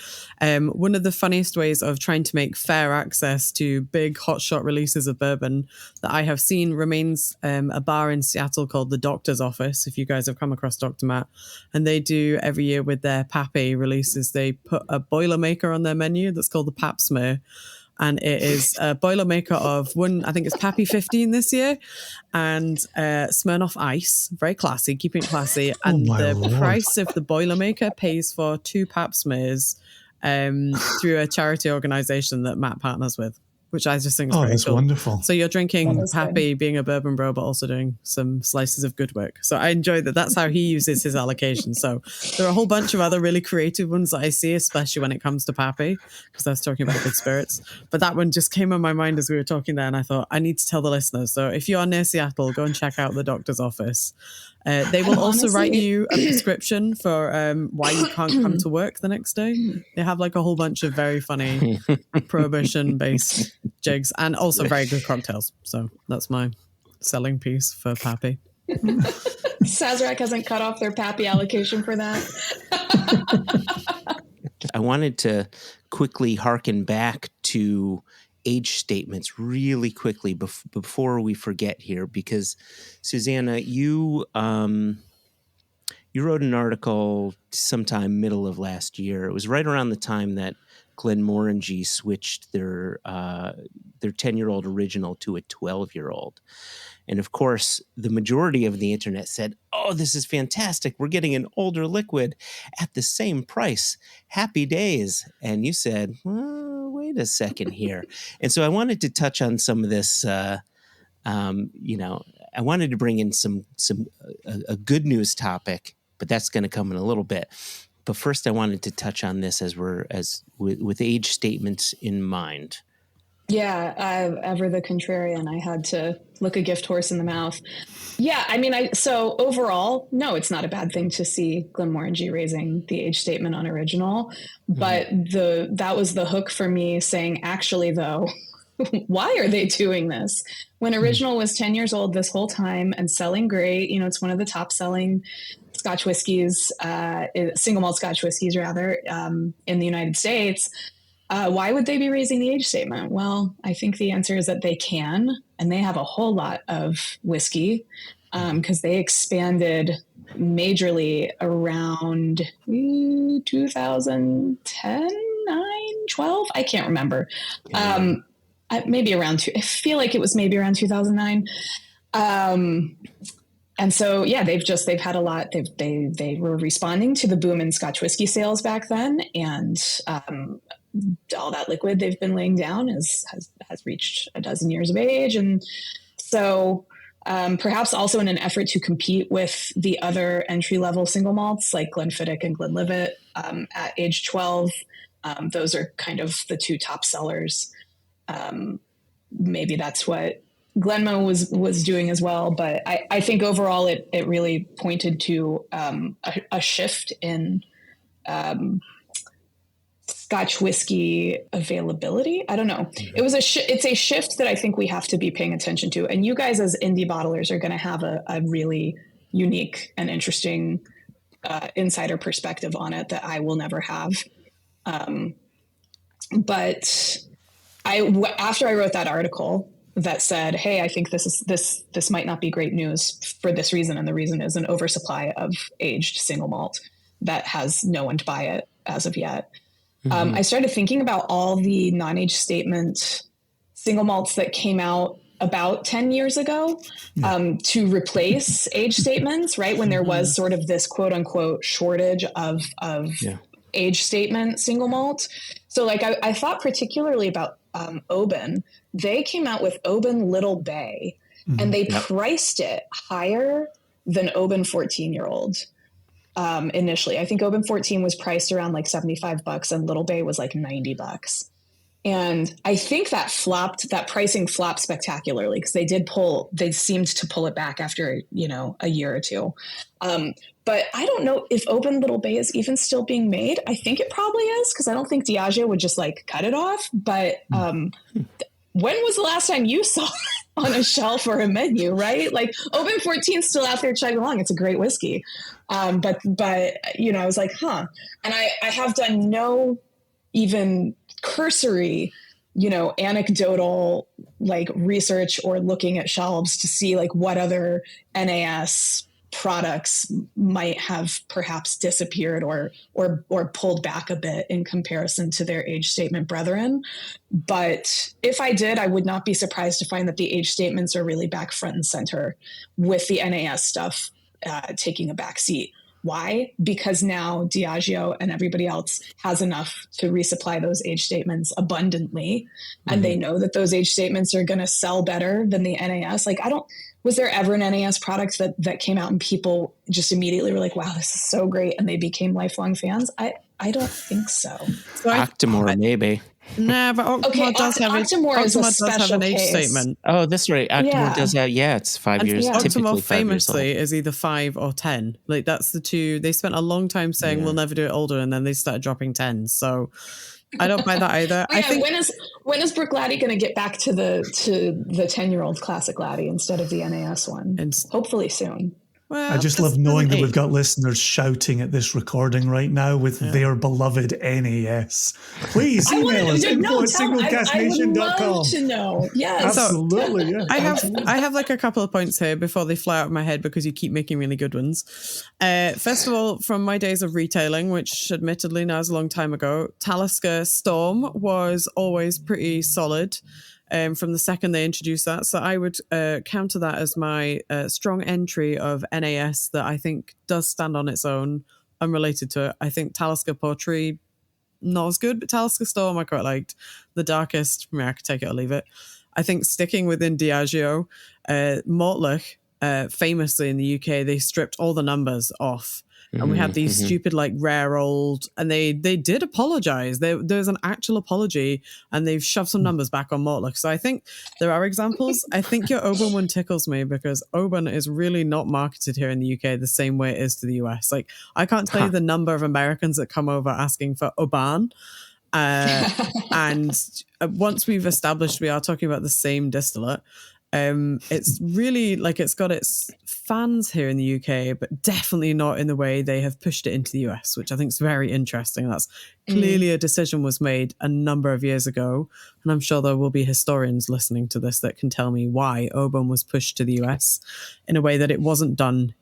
One of the funniest ways of trying to make fair access to big hotshot releases of bourbon that I have seen remains a bar in Seattle called the Doctor's Office. If you guys have come across Dr. Matt, and they do every year with their Pappy releases, they put a Boilermaker on their menu that's called the Pap Smear. And it is a Boilermaker of one, I think it's Pappy 15 this year, and Smirnoff Ice, very classy, keeping it classy. And the price of the Boilermaker pays for 2 Pap Smears through a charity organization that Matt partners with, which I just think is very that's cool. Wonderful. So you're drinking Pappy, being a bourbon bro, but also doing some slices of good work. So I enjoy that. That's how he uses his allocation. So there are a whole bunch of other really creative ones that I see, especially when it comes to Pappy, because I was talking about good spirits. But that one just came in my mind as we were talking there, and I thought, I need to tell the listeners. So if you are near Seattle, go and check out the Doctor's Office. They will also write you a prescription for why you can't come to work the next day. They have like a whole bunch of very funny prohibition-based jigs and also very good cocktails. So that's my selling piece for Pappy. Sazerac hasn't cut off their Pappy allocation for that. I wanted to quickly harken back to age statements really quickly before we forget here, because Susannah, you wrote an article sometime middle of last year. It was right around the time that Glenmorangie switched their 10-year-old original to a 12-year-old. And of course, the majority of the internet said, oh, this is fantastic. We're getting an older liquid at the same price. Happy days. And you said, well, wait a second here. And so I wanted to touch on some of this. I wanted to bring in a good news topic, but that's going to come in a little bit. But first, I wanted to touch on this with age statements in mind. Yeah, ever the contrarian. I had to look a gift horse in the mouth. Yeah, I mean, so overall, no, it's not a bad thing to see Glenmorangie raising the age statement on original, but that was the hook for me saying, actually, though, why are they doing this? When original was 10 years old this whole time and selling great, it's one of the top selling Scotch whiskeys, single malt Scotch whiskeys rather, in the United States. Why would they be raising the age statement? Well, I think the answer is that they can, and they have a whole lot of whiskey because they expanded majorly around 2010, 9, 12. I can't remember. Maybe around I feel like it was maybe around 2009. And so, yeah, they've had a lot. They were responding to the boom in Scotch whiskey sales back then, and all that liquid they've been laying down has reached a dozen years of age. And so perhaps also in an effort to compete with the other entry-level single malts like Glenfiddich and Glenlivet at age 12, those are kind of the two top sellers. Maybe that's what Glenmo was doing as well. But I think overall it really pointed to a shift in Scotch whiskey availability. I don't know. It was it's a shift that I think we have to be paying attention to. And you guys as indie bottlers are going to have a really unique and interesting insider perspective on it that I will never have. But after I wrote that article that said, hey, I think this might not be great news for this reason. And the reason is an oversupply of aged single malt that has no one to buy it as of yet. I started thinking about all the non-age statement single malts that came out about 10 years ago to replace age statements, right? When there was sort of this quote unquote shortage of age statement single malt. So like I thought particularly about Oban. They came out with Oban Little Bay and they priced it higher than Oban 14-year-old. Initially, I think Oban 14 was priced around like $75 and Little Bay was like $90. And I think that pricing flopped spectacularly because they seemed to pull it back after, a year or two. But I don't know if Oban Little Bay is even still being made. I think it probably is because I don't think Diageo would just like cut it off. But when was the last time you saw it on a shelf or a menu, right? Like Oban 14 is still out there chugging along. It's a great whiskey. But I was like, huh. And I have done no even cursory, anecdotal like research or looking at shelves to see like what other NAS products might have perhaps disappeared or pulled back a bit in comparison to their age statement brethren. But if I did, I would not be surprised to find that the age statements are really back front and center with the NAS stuff taking a back seat. Why? Because now Diageo and everybody else has enough to resupply those age statements abundantly. And they know that those age statements are going to sell better than the NAS. Like was there ever an NAS product that came out and people just immediately were like, wow, this is so great. And they became lifelong fans? I don't think so. Octomore, maybe. No, but Octomore does have an age statement. Oh, that's right. Octomore does have, it's 5 years. Octomore famously is either 5 or 10. Like that's the two. They spent a long time saying we'll never do it older, and then they started dropping 10s. So I don't buy that either. I think when is Brook Laddie going to get back to the 10-year-old classic Laddie instead of the NAS one? And hopefully soon. Well, I just love knowing that we've got listeners shouting at this recording right now with their beloved NAS. Please email us info@singlecastnation.com. I would love to know. Yes. Absolutely. Yeah. I have like a couple of points here before they fly out of my head because you keep making really good ones. First of all, from my days of retailing, which admittedly now is a long time ago, Talisker Storm was always pretty solid. From the second they introduced that. So I would counter that as my strong entry of NAS that I think does stand on its own, unrelated to it. I think Talisker Portree, not as good, but Talisker Storm I quite liked. The Darkest, I could take it or leave it. I think sticking within Diageo, Mortlach, famously in the UK, they stripped all the numbers off And we had these stupid, like, rare old, and they did apologize. There's an actual apology, and they've shoved some numbers back on Mortlach. So I think there are examples. I think your Oban one tickles me because Oban is really not marketed here in the UK the same way it is to the US. Like, I can't tell you the number of Americans that come over asking for Oban. And once we've established we are talking about the same distillate, it's really like it's got its fans here in the UK, but definitely not in the way they have pushed it into the US, which I think is very interesting. That's clearly a decision was made a number of years ago. And I'm sure there will be historians listening to this that can tell me why Oban was pushed to the US in a way that it wasn't done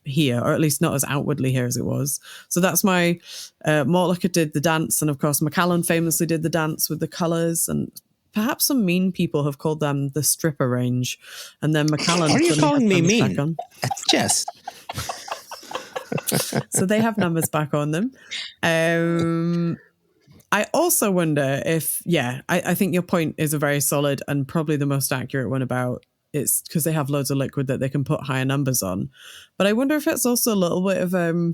here, or at least not as outwardly here as it was. So that's my Mortlach did the dance, and of course Macallan famously did the dance with the colours, and perhaps some mean people have called them the stripper range. And then Macallan, are you calling me mean? Jess. So they have numbers back on them. I also wonder if, I think your point is a very solid and probably the most accurate one about it's because they have loads of liquid that they can put higher numbers on. But I wonder if it's also a little bit of a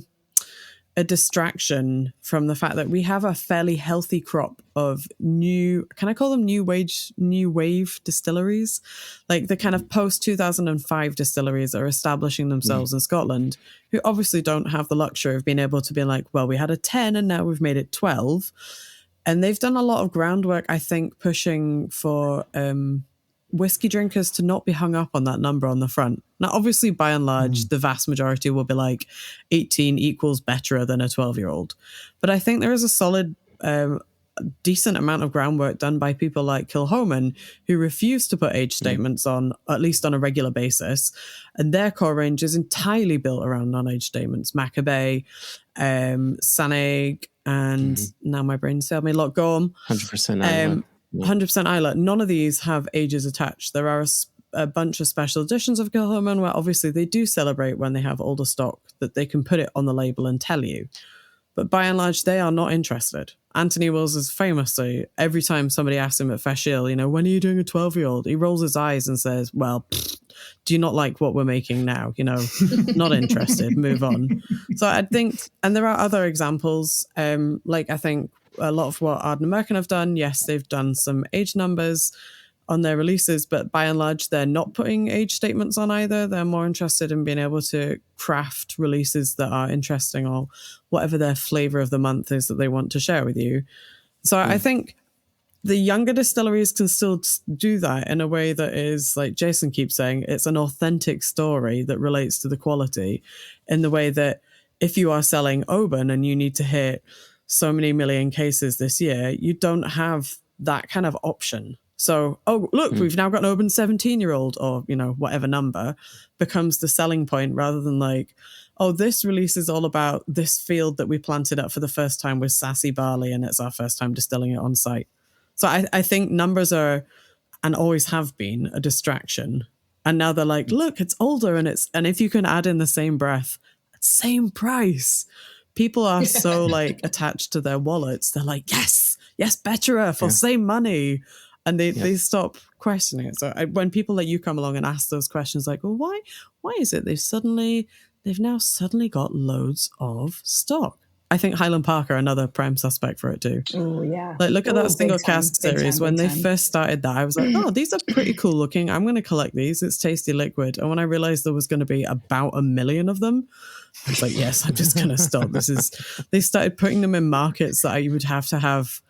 distraction from the fact that we have a fairly healthy crop of can I call them new wave distilleries? Like the kind of post 2005 distilleries that are establishing themselves in Scotland, who obviously don't have the luxury of being able to be like, well, we had a 10 and now we've made it 12. And they've done a lot of groundwork, I think, pushing for whiskey drinkers to not be hung up on that number on the front. Now, obviously, by and large, the vast majority will be like 18 equals better than a 12-year-old. But I think there is a solid, decent amount of groundwork done by people like Kilhoman, who refuse to put age statements on, at least on a regular basis. And their core range is entirely built around non-age statements. Maccabee, Saneg, and now my brain's failed me, Loch Gorm. 100% 100% Isla. None of these have ages attached. There are a bunch of special editions of Kilhoman where obviously they do celebrate when they have older stock that they can put it on the label and tell you. But by and large, they are not interested. Anthony Wills is famously, every time somebody asks him at Feshill, when are you doing a 12-year-old? He rolls his eyes and says, well, do you not like what we're making now? Not interested, move on. So I think, and there are other examples, like I think a lot of what Arden American have done, yes, they've done some age numbers on their releases, but by and large, they're not putting age statements on either. They're more interested in being able to craft releases that are interesting or whatever their flavor of the month is that they want to share with you. So I think the younger distilleries can still do that in a way that is, like Jason keeps saying, it's an authentic story that relates to the quality, in the way that if you are selling Oban and you need to hit so many million cases this year, you don't have that kind of option. So, oh, look, we've now got an Oban 17-year-old, or, whatever number becomes the selling point, rather than like, oh, this release is all about this field that we planted up for the first time with sassy barley and it's our first time distilling it on site. So I think numbers are, and always have been, a distraction. And now they're like, look, it's older, and if you can add in the same breath, same price. People are so like attached to their wallets. They're like, yes, better for same money. And they stop questioning it. So when people like you come along and ask those questions, like, well, why is it they've now suddenly got loads of stock? I think Highland Park are another prime suspect for it too. Oh yeah. Like, look at that single cask series. When they first started that, I was like, oh, these are pretty cool looking. I'm going to collect these. It's tasty liquid. And when I realized there was going to be about 1 million of them, I was like, yes, I'm just going to stop. They started putting them in markets that you would have to have,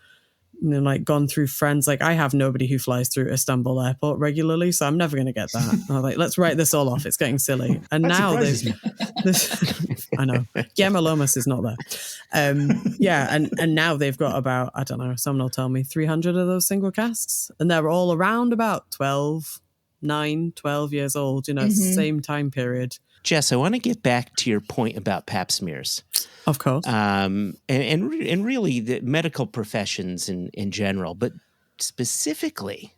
like gone through friends. Like I have nobody who flies through Istanbul airport regularly, so I'm never going to get that. And I was like, let's write this all off. It's getting silly. And that now I know Guillermo Lomas is not there. And now they've got about, I don't know, someone will tell me 300 of those single casks, and they're all around about 12 years old, same time period. Jess, I want to get back to your point about pap smears. Of course. And really the medical professions in general, but specifically,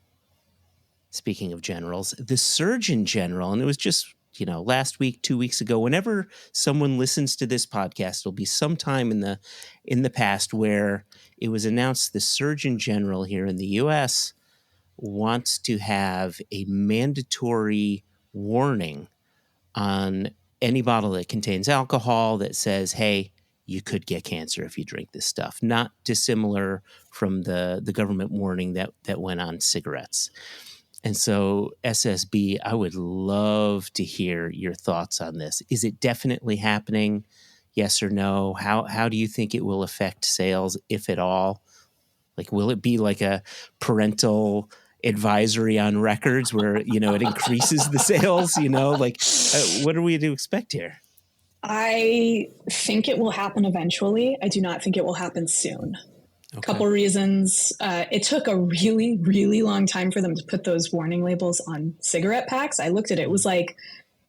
speaking of generals, the Surgeon General, and it was just, last week, 2 weeks ago, whenever someone listens to this podcast, it'll be sometime in the past where it was announced the Surgeon General here in the U.S. wants to have a mandatory warning on any bottle that contains alcohol that says, hey, you could get cancer if you drink this stuff. Not dissimilar from the government warning that went on cigarettes. And so SSB, I would love to hear your thoughts on this. Is it definitely happening? Yes or no? How do you think it will affect sales, if at all? Like, will it be like a parental advisory on records where, it increases the sales, what are we to expect here? I think it will happen eventually. I do not think it will happen soon. Okay. A couple reasons. It took a really, really long time for them to put those warning labels on cigarette packs. I looked at it. It was like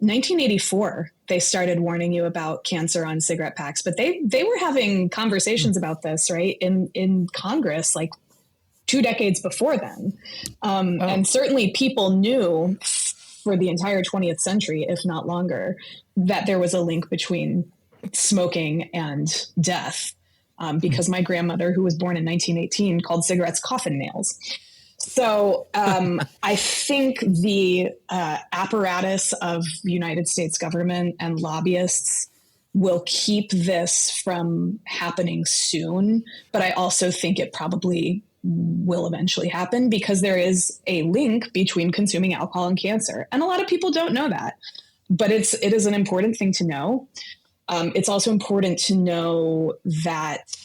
1984. They started warning you about cancer on cigarette packs, but they were having conversations about this, right, in Congress, like 2 decades before then. And certainly people knew for the entire 20th century, if not longer, that there was a link between smoking and death. Because my grandmother, who was born in 1918, called cigarettes coffin nails. So I think the apparatus of the United States government and lobbyists will keep this from happening soon. But I also think it probably will eventually happen because there is a link between consuming alcohol and cancer. And a lot of people don't know that. But it is an important thing to know. It's also important to know that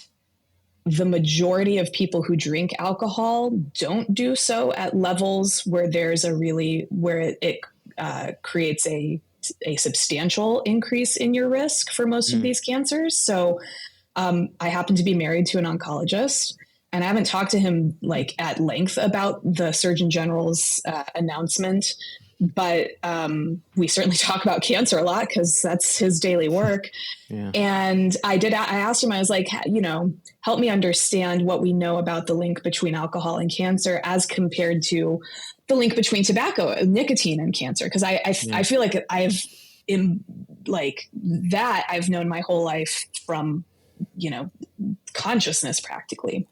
the majority of people who drink alcohol don't do so at levels where it creates a substantial increase in your risk for most of these cancers. So I happen to be married to an oncologist, and I haven't talked to him at length about the Surgeon General's announcement. But we certainly talk about cancer a lot because that's his daily work. Yeah. And I asked him, I was like, help me understand what we know about the link between alcohol and cancer as compared to the link between tobacco, nicotine, and cancer. Because I feel like I've known my whole life from, consciousness practically.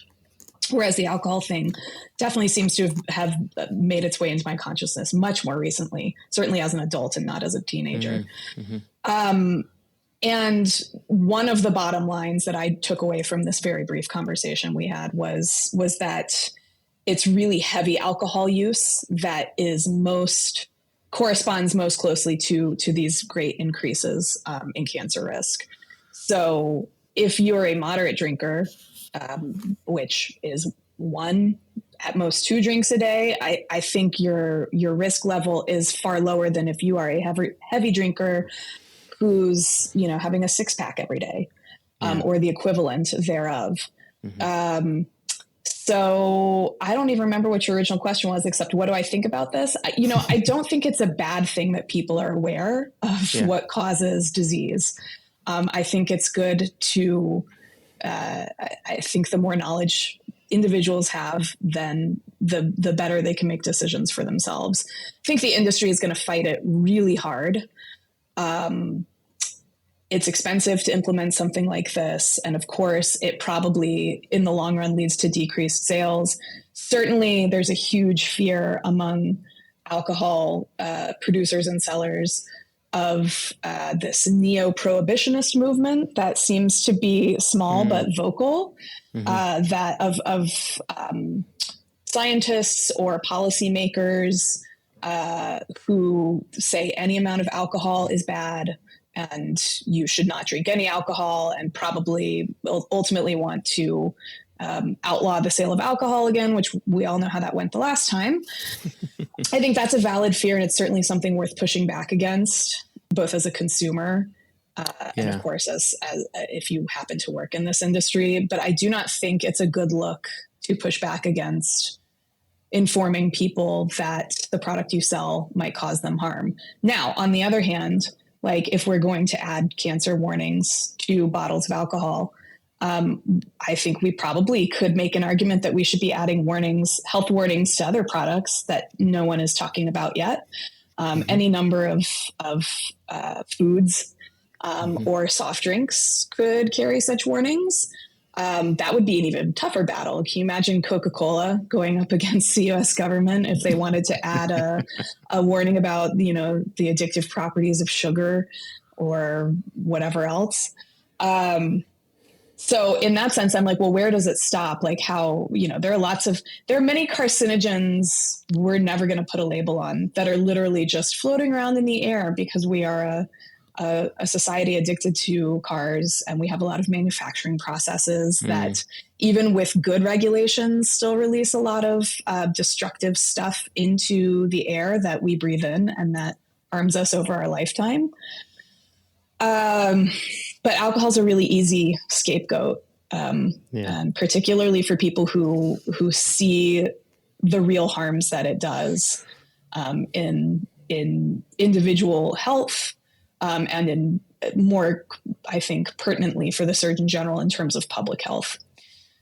Whereas the alcohol thing definitely seems to have made its way into my consciousness much more recently, certainly as an adult and not as a teenager. Mm-hmm. And one of the bottom lines that I took away from this very brief conversation we had was that it's really heavy alcohol use that corresponds most closely to these great increases in cancer risk. So if you're a moderate drinker, which is 1 at most 2 drinks a day, I think your risk level is far lower than if you are a heavy drinker who's having a 6-pack every day, or the equivalent thereof. Mm-hmm. So I don't even remember what your original question was, except what do I think about this? I don't think it's a bad thing that people are aware of what causes disease. I think it's good to. I think the more knowledge individuals have, then the better they can make decisions for themselves. I think the industry is going to fight it really hard. It's expensive to implement something like this. And of course, it probably in the long run leads to decreased sales. Certainly, there's a huge fear among alcohol producers and sellers of this neo-prohibitionist movement that seems to be small but vocal, that of scientists or policymakers who say any amount of alcohol is bad and you should not drink any alcohol, and probably ultimately want to outlaw the sale of alcohol again, which we all know how that went the last time. I think that's a valid fear, and it's certainly something worth pushing back against, both as a consumer and of course as if you happen to work in this industry. But I do not think it's a good look to push back against informing people that the product you sell might cause them harm. Now, on the other hand, if we're going to add cancer warnings to bottles of alcohol, I think we probably could make an argument that we should be adding health warnings to other products that no one is talking about yet. Any number of foods or soft drinks could carry such warnings. That would be an even tougher battle. Can you imagine Coca-Cola going up against the U.S. government if they wanted to add a warning about, the addictive properties of sugar or whatever else. So in that sense, I'm like, well, where does it stop? Like how, there are many carcinogens we're never going to put a label on that are literally just floating around in the air because we are a society addicted to cars, and we have a lot of manufacturing processes that even with good regulations still release a lot of destructive stuff into the air that we breathe in and that harms us over our lifetime. But alcohol is a really easy scapegoat, and particularly for people who see the real harms that it does in individual health, and in more, I think, pertinently for the Surgeon General in terms of public health.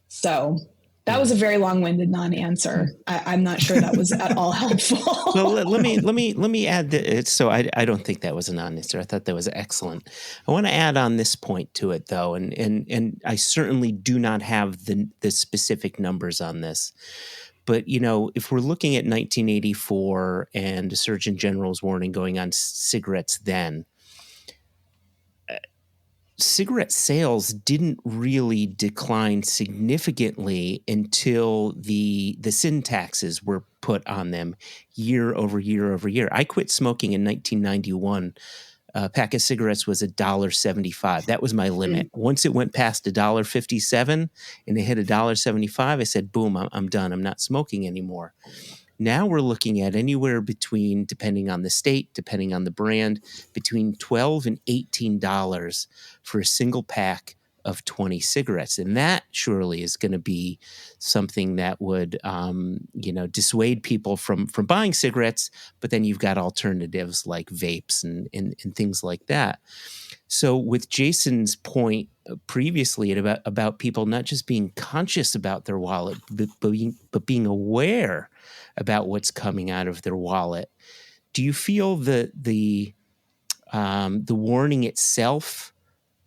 So that was a very long-winded non-answer. I'm not sure that was at all helpful. Well, let me add that. So I don't think that was a non-answer. I thought that was excellent. I want to add on this point to it, though, and I certainly do not have the specific numbers on this. But, if we're looking at 1984 and the Surgeon General's warning going on cigarettes then, cigarette sales didn't really decline significantly until the sin taxes were put on them year over year over year. I quit smoking in 1991. A pack of cigarettes was $1.75. That was my limit. Once it went past $1.57 and it hit $1.75, I said, boom, I'm done. I'm not smoking anymore. Now we're looking at anywhere between, depending on the state, depending on the brand, between $12 and $18 for a single pack of 20 cigarettes. And that surely is going to be something that would, dissuade people from buying cigarettes. But then you've got alternatives like vapes and things like that. So with Jason's point previously about people not just being conscious about their wallet, but being aware about what's coming out of their wallet, do you feel that the warning itself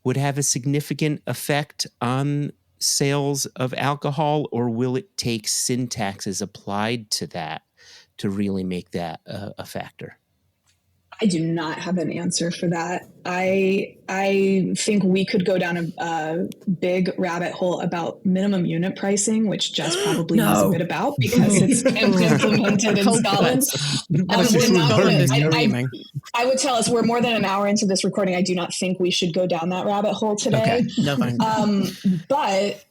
would have a significant effect on sales of alcohol, or will it take sin taxes applied to that to really make that a factor? I do not have an answer for that. I think we could go down a big rabbit hole about minimum unit pricing, which Jess probably knows a bit about because it's implemented in Scotland. I would tell us we're more than an hour into this recording. I do not think we should go down that rabbit hole today. Okay. No, fine. But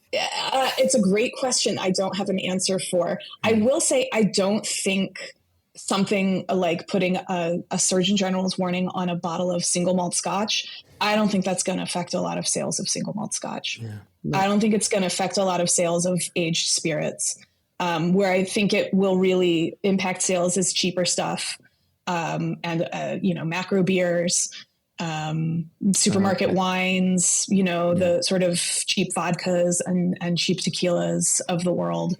it's a great question. I don't have an answer for. I will say I don't think something like putting a Surgeon General's warning on a bottle of single malt Scotch, I don't think that's going to affect a lot of sales of single malt Scotch. Yeah. No. I don't think it's going to affect a lot of sales of aged spirits. Where I think it will really impact sales is cheaper stuff, and macro beers, supermarket wines, the sort of cheap vodkas and cheap tequilas of the world.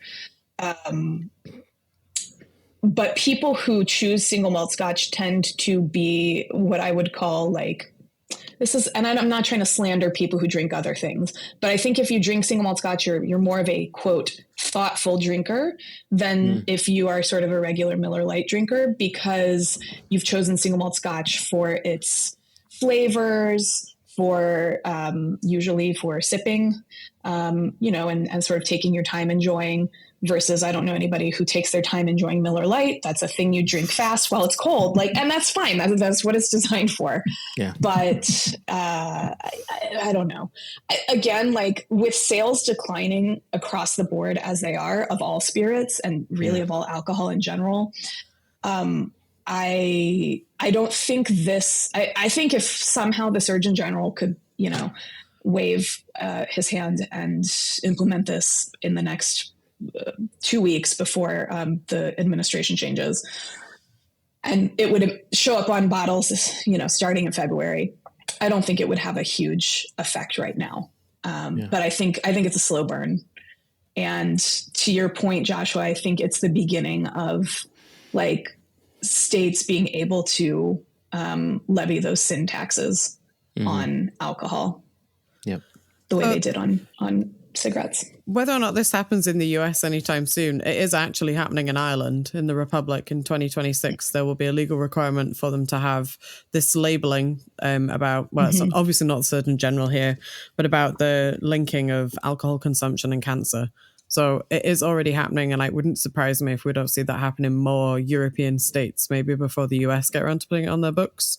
But people who choose single malt Scotch tend to be what I would call and I'm not trying to slander people who drink other things, but I think if you drink single malt Scotch, you're more of a quote thoughtful drinker than if you are sort of a regular Miller Lite drinker, because you've chosen single malt Scotch for its flavors, for usually for sipping, and sort of taking your time enjoying. Versus, I don't know anybody who takes their time enjoying Miller Lite. That's a thing you drink fast while it's cold, and that's fine. That's what it's designed for. Yeah. But I don't know. Again, with sales declining across the board as they are of all spirits and really of all alcohol in general, I don't think this. I think if somehow the Surgeon General could, wave his hand and implement this in the next 2 weeks before the administration changes, and it would show up on bottles, starting in February. I don't think it would have a huge effect right now. But I think it's a slow burn. And to your point, Joshua, I think it's the beginning of states being able to levy those sin taxes on alcohol. Yep. The way they did on cigarettes. Whether or not this happens in the US anytime soon, it is actually happening in Ireland, in the Republic. In 2026, there will be a legal requirement for them to have this labeling about, well, it's obviously not the Surgeon General here, but about the linking of alcohol consumption and cancer. So it is already happening, and it wouldn't surprise me if we don't see that happen in more European states, maybe before the US get around to putting it on their books.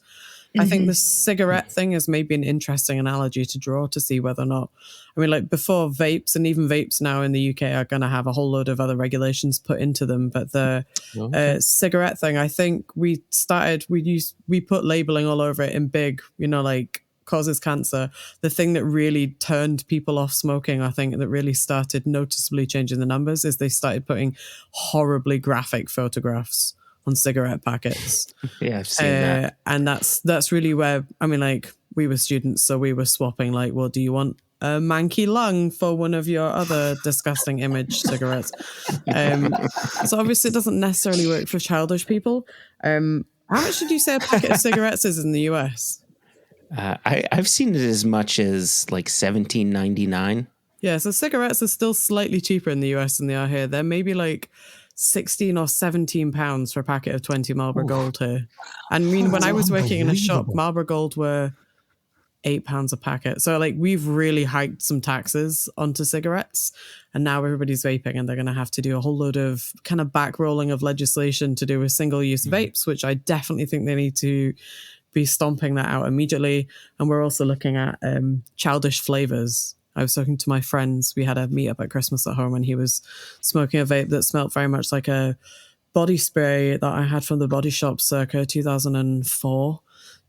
I think the cigarette thing is maybe an interesting analogy to draw to see whether or not, I mean, like before vapes, and even vapes now in the UK are going to have a whole load of other regulations put into them. But the cigarette thing, I think we put labeling all over it in big, like causes cancer. The thing that really turned people off smoking, I think that really started noticeably changing the numbers, is they started putting horribly graphic photographs on cigarette packets. Yeah, I've seen that. And that's really where, I mean, like, we were students, so we were swapping, like, well, do you want a manky lung for one of your other disgusting image cigarettes? So obviously it doesn't necessarily work for childish people. How much did you say a packet of cigarettes is in the US? I've seen it as much as like $17.99. Yeah, so cigarettes are still slightly cheaper in the US than they are here. They're maybe like 16 or 17 pounds for a packet of 20 Marlboro Gold here. And I mean, when I was working in a shop, Marlboro Gold were £8 a packet. So like, we've really hiked some taxes onto cigarettes, and now everybody's vaping, and they're going to have to do a whole load of kind of back rolling of legislation to do with single-use vapes, which I definitely think they need to be stomping that out immediately. And we're also looking at childish flavors. I was talking to my friends. We had a meetup at Christmas at home, and he was smoking a vape that smelled very much like a body spray that I had from the Body Shop circa 2004.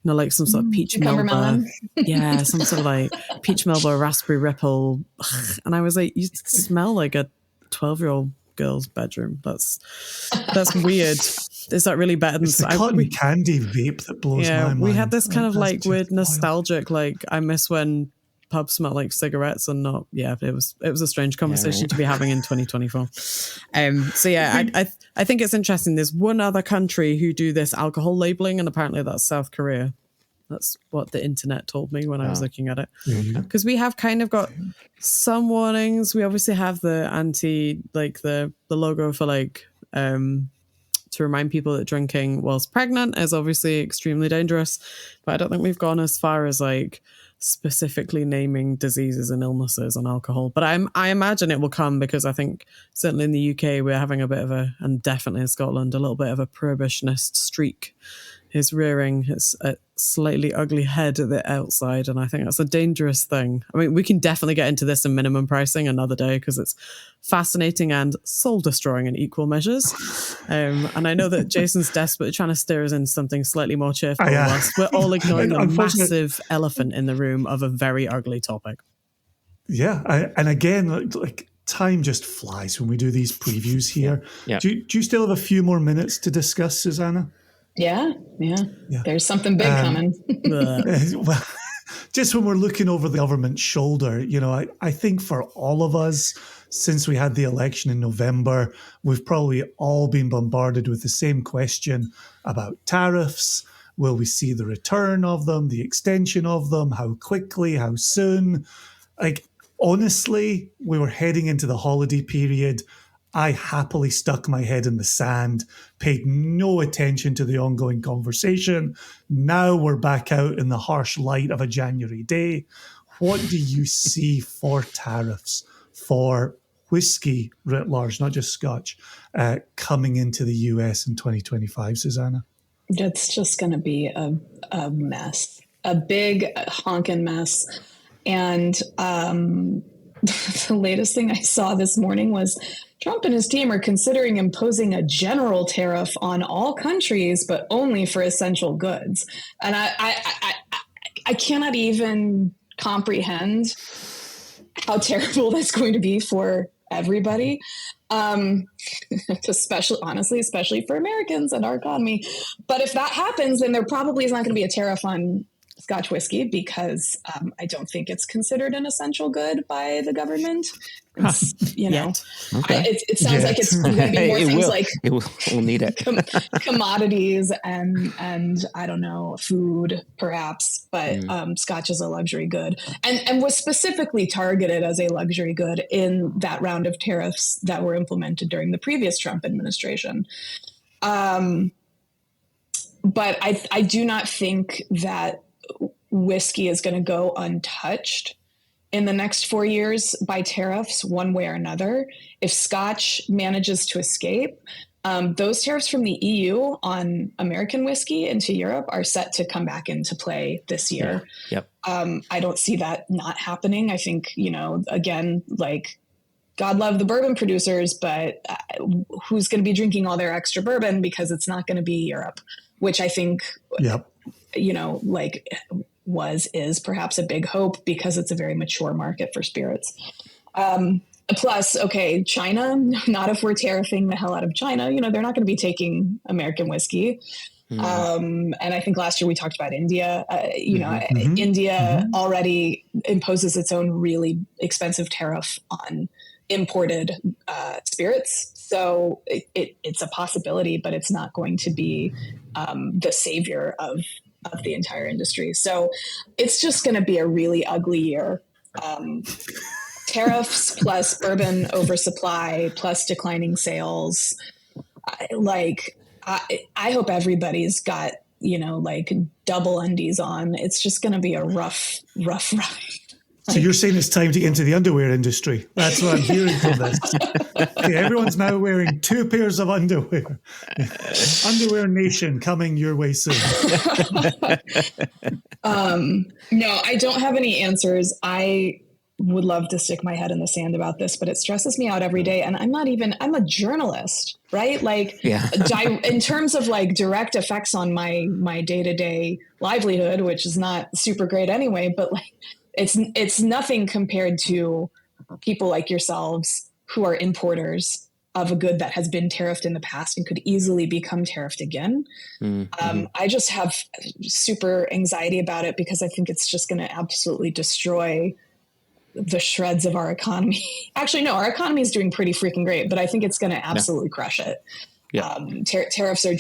Like some sort of peach Melba. Yeah, some sort of like peach Melba, raspberry ripple. And I was like, you smell like a 12-year-old girl's bedroom. That's weird. Is that really better than... It's the cotton candy vape that blows my mind. We had this kind of like weird nostalgic, like, I miss when pubs smell like cigarettes and not... Yeah, it was a strange conversation to be having in 2024. So yeah, I think it's interesting. There's one other country who do this alcohol labeling, and apparently that's South Korea. That's what the internet told me when I was looking at it. Because we have kind of got some warnings. We obviously have the like the logo for like to remind people that drinking whilst pregnant is obviously extremely dangerous. But I don't think we've gone as far as like specifically naming diseases and illnesses on alcohol. But I imagine it will come, because I think certainly in the UK we're having a bit of and definitely in Scotland, a little bit of a prohibitionist streak is rearing its slightly ugly head at the outside, and I think that's a dangerous thing. I mean, we can definitely get into this in minimum pricing another day, because it's fascinating and soul-destroying in equal measures. And I know that Jason's desperately trying to steer us into something slightly more cheerful, whilst we're all ignoring the massive elephant in the room of a very ugly topic. Yeah, and again, like time just flies when we do these previews here. Yeah. Do you still have a few more minutes to discuss, Susannah? Yeah. There's something big coming. Well, just when we're looking over the government's shoulder, I think for all of us, since we had the election in November, we've probably all been bombarded with the same question about tariffs. Will we see the return of them, the extension of them? How quickly? How soon? Like, honestly, we were heading into the holiday period. I happily stuck my head in the sand, paid no attention to the ongoing conversation. Now we're back out in the harsh light of a January day. What do you see for tariffs, for whiskey writ large, not just Scotch, coming into the US in 2025, Susannah? It's just going to be a mess, a big honking mess. And the latest thing I saw this morning was Trump and his team are considering imposing a general tariff on all countries, but only for essential goods. And I cannot even comprehend how terrible that's going to be for everybody, especially for Americans and our economy. But if that happens, then there probably is not going to be a tariff on Scotch whiskey because I don't think it's considered an essential good by the government. It's, Okay. it sounds like it's going to be more things like we'll need it. commodities and I don't know, food perhaps, but Scotch is a luxury good and was specifically targeted as a luxury good in that round of tariffs that were implemented during the previous Trump administration. But I do not think that whiskey is going to go untouched in the next 4 years by tariffs one way or another. If Scotch manages to escape, those tariffs from the EU on American whiskey into Europe are set to come back into play this year. Yeah. Yep. I don't see that not happening. I think, again, like God love the bourbon producers, but who's going to be drinking all their extra bourbon because it's not going to be Europe, which I think, is perhaps a big hope because it's a very mature market for spirits. Plus, okay, China, not if we're tariffing the hell out of China, they're not going to be taking American whiskey. And I think last year we talked about India. India already imposes its own really expensive tariff on imported spirits. So it's a possibility, but it's not going to be the savior of the entire industry. So it's just going to be a really ugly year. Tariffs plus bourbon oversupply plus declining sales. I hope everybody's got, double undies on. It's just going to be a rough ride. So you're saying it's time to get into the underwear industry. That's what I'm hearing from this. Okay, everyone's now wearing 2 pairs of underwear. Underwear Nation coming your way soon. No, I don't have any answers. I would love to stick my head in the sand about this, but it stresses me out every day. And I'm a journalist, right? In terms of direct effects on my day-to-day livelihood, which is not super great anyway, but it's nothing compared to people like yourselves who are importers of a good that has been tariffed in the past and could easily become tariffed again. I just have super anxiety about it because I think it's just going to absolutely destroy the shreds of our economy. Actually, no, our economy is doing pretty freaking great, but I think it's going to absolutely crush it. Yeah. Tariffs are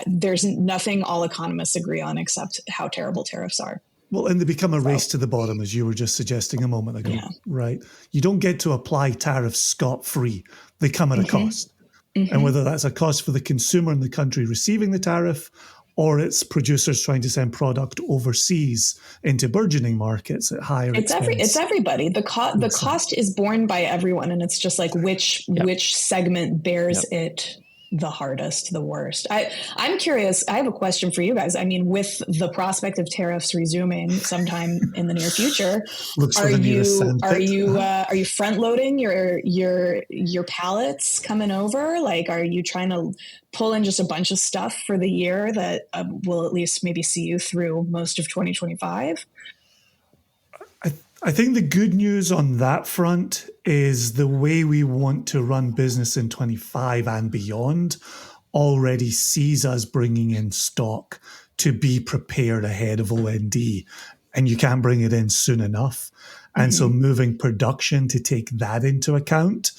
there's nothing all economists agree on except how terrible tariffs are. Well, and they become a race to the bottom, as you were just suggesting a moment ago, right? You don't get to apply tariffs scot-free. They come at a cost. And whether that's a cost for the consumer in the country receiving the tariff, or it's producers trying to send product overseas into burgeoning markets at higher expense. It's everybody. The cost is borne by everyone, and it's just which segment bears it the hardest, the worst. I'm curious. I have a question for you guys. I mean, with the prospect of tariffs resuming sometime in the near future, are you front loading your pallets coming over? Are you trying to pull in just a bunch of stuff for the year that will at least maybe see you through most of 2025? I think the good news on that front is the way we want to run business in 25 and beyond already sees us bringing in stock to be prepared ahead of OND, and you can't bring it in soon enough. And so moving production to take that into account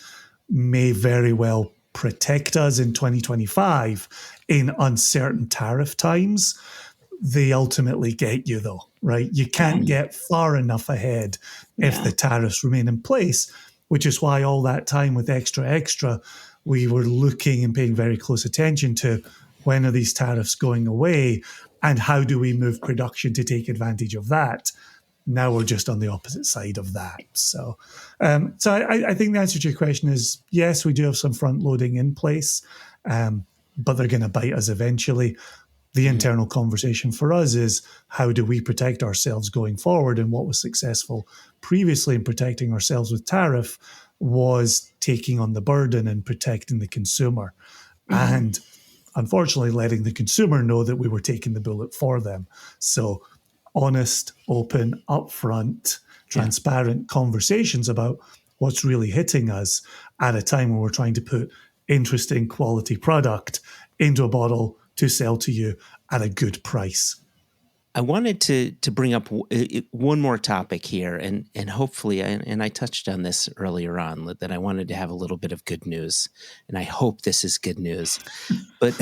may very well protect us in 2025 in uncertain tariff times. They ultimately get you though, right? You can't get far enough ahead if the tariffs remain in place, which is why all that time with extra, we were looking and paying very close attention to when are these tariffs going away and how do we move production to take advantage of that. Now we're just on the opposite side of that. So I think the answer to your question is yes, we do have some front loading in place, but they're going to bite us eventually. The internal conversation for us is how do we protect ourselves going forward? And what was successful previously in protecting ourselves with tariff was taking on the burden and protecting the consumer. And unfortunately, letting the consumer know that we were taking the bullet for them. So honest, open, upfront, transparent conversations about what's really hitting us at a time when we're trying to put interesting quality product into a bottle to sell to you at a good price. I wanted to bring up one more topic here, and hopefully, and I touched on this earlier on, that I wanted to have a little bit of good news, and I hope this is good news. But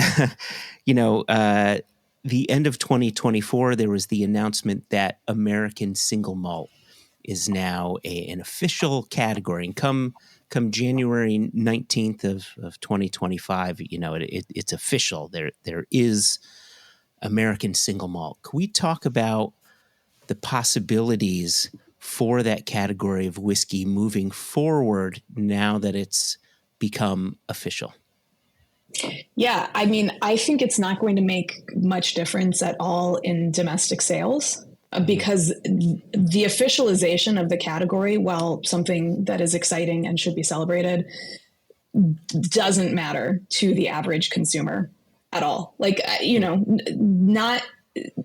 the end of 2024, there was the announcement that American Single Malt is now an official category, and come January 19th of 2025, it's official. There is American Single Malt. Can we talk about the possibilities for that category of whiskey moving forward now that it's become official? Yeah, I mean, I think it's not going to make much difference at all in domestic sales because the officialization of the category, while something that is exciting and should be celebrated, doesn't matter to the average consumer at all. Like,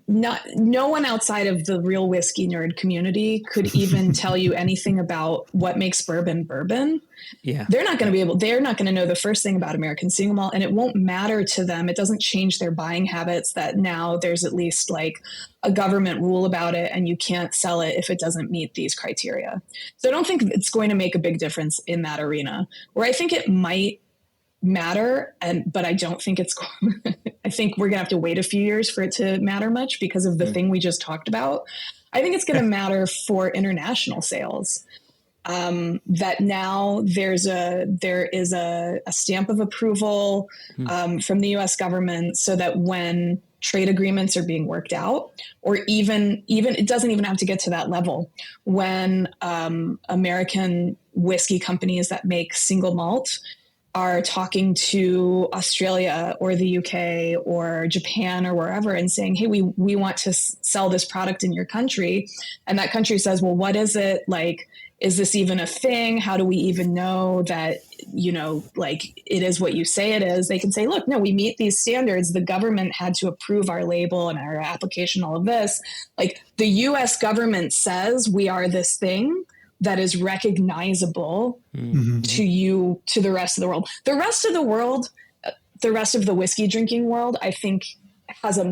no one outside of the real whiskey nerd community could even tell you anything about what makes bourbon. Yeah. They're not going to know the first thing about American Single Malt, and it won't matter to them. It doesn't change their buying habits that now there's at least like a government rule about it and you can't sell it if it doesn't meet these criteria. So I don't think it's going to make a big difference in that arena. Where I think it might matter, but I don't think it's I think we're gonna have to wait a few years for it to matter much because of the thing we just talked about. I think it's going to matter for international sales, that now there is a stamp of approval from the US government, so that when trade agreements are being worked out, or even it doesn't even have to get to that level, when American whiskey companies that make single malt are talking to Australia or the UK or Japan or wherever and saying, hey, we want to sell this product in your country. And that country says, well, what is it? Like, is this even a thing? How do we even know that, it is what you say it is? They can say, look, no, we meet these standards. The government had to approve our label and our application, all of this. Like, the US government says we are this thing that is recognizable to the rest of the world. The rest of the world, the rest of the whiskey drinking world, I think has a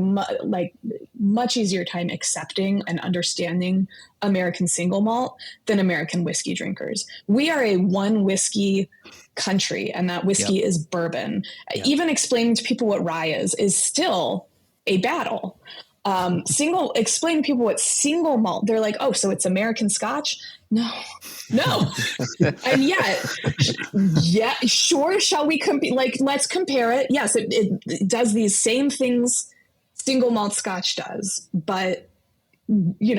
much easier time accepting and understanding American Single Malt than American whiskey drinkers. We are a one whiskey country, and that whiskey is bourbon. Even explaining to people what rye is still a battle. Explain to people what single malt. They're like, oh, so it's American Scotch? No. And yet, sure. Shall we compete? Like, let's compare it. Yes, it does these same things single malt Scotch does, but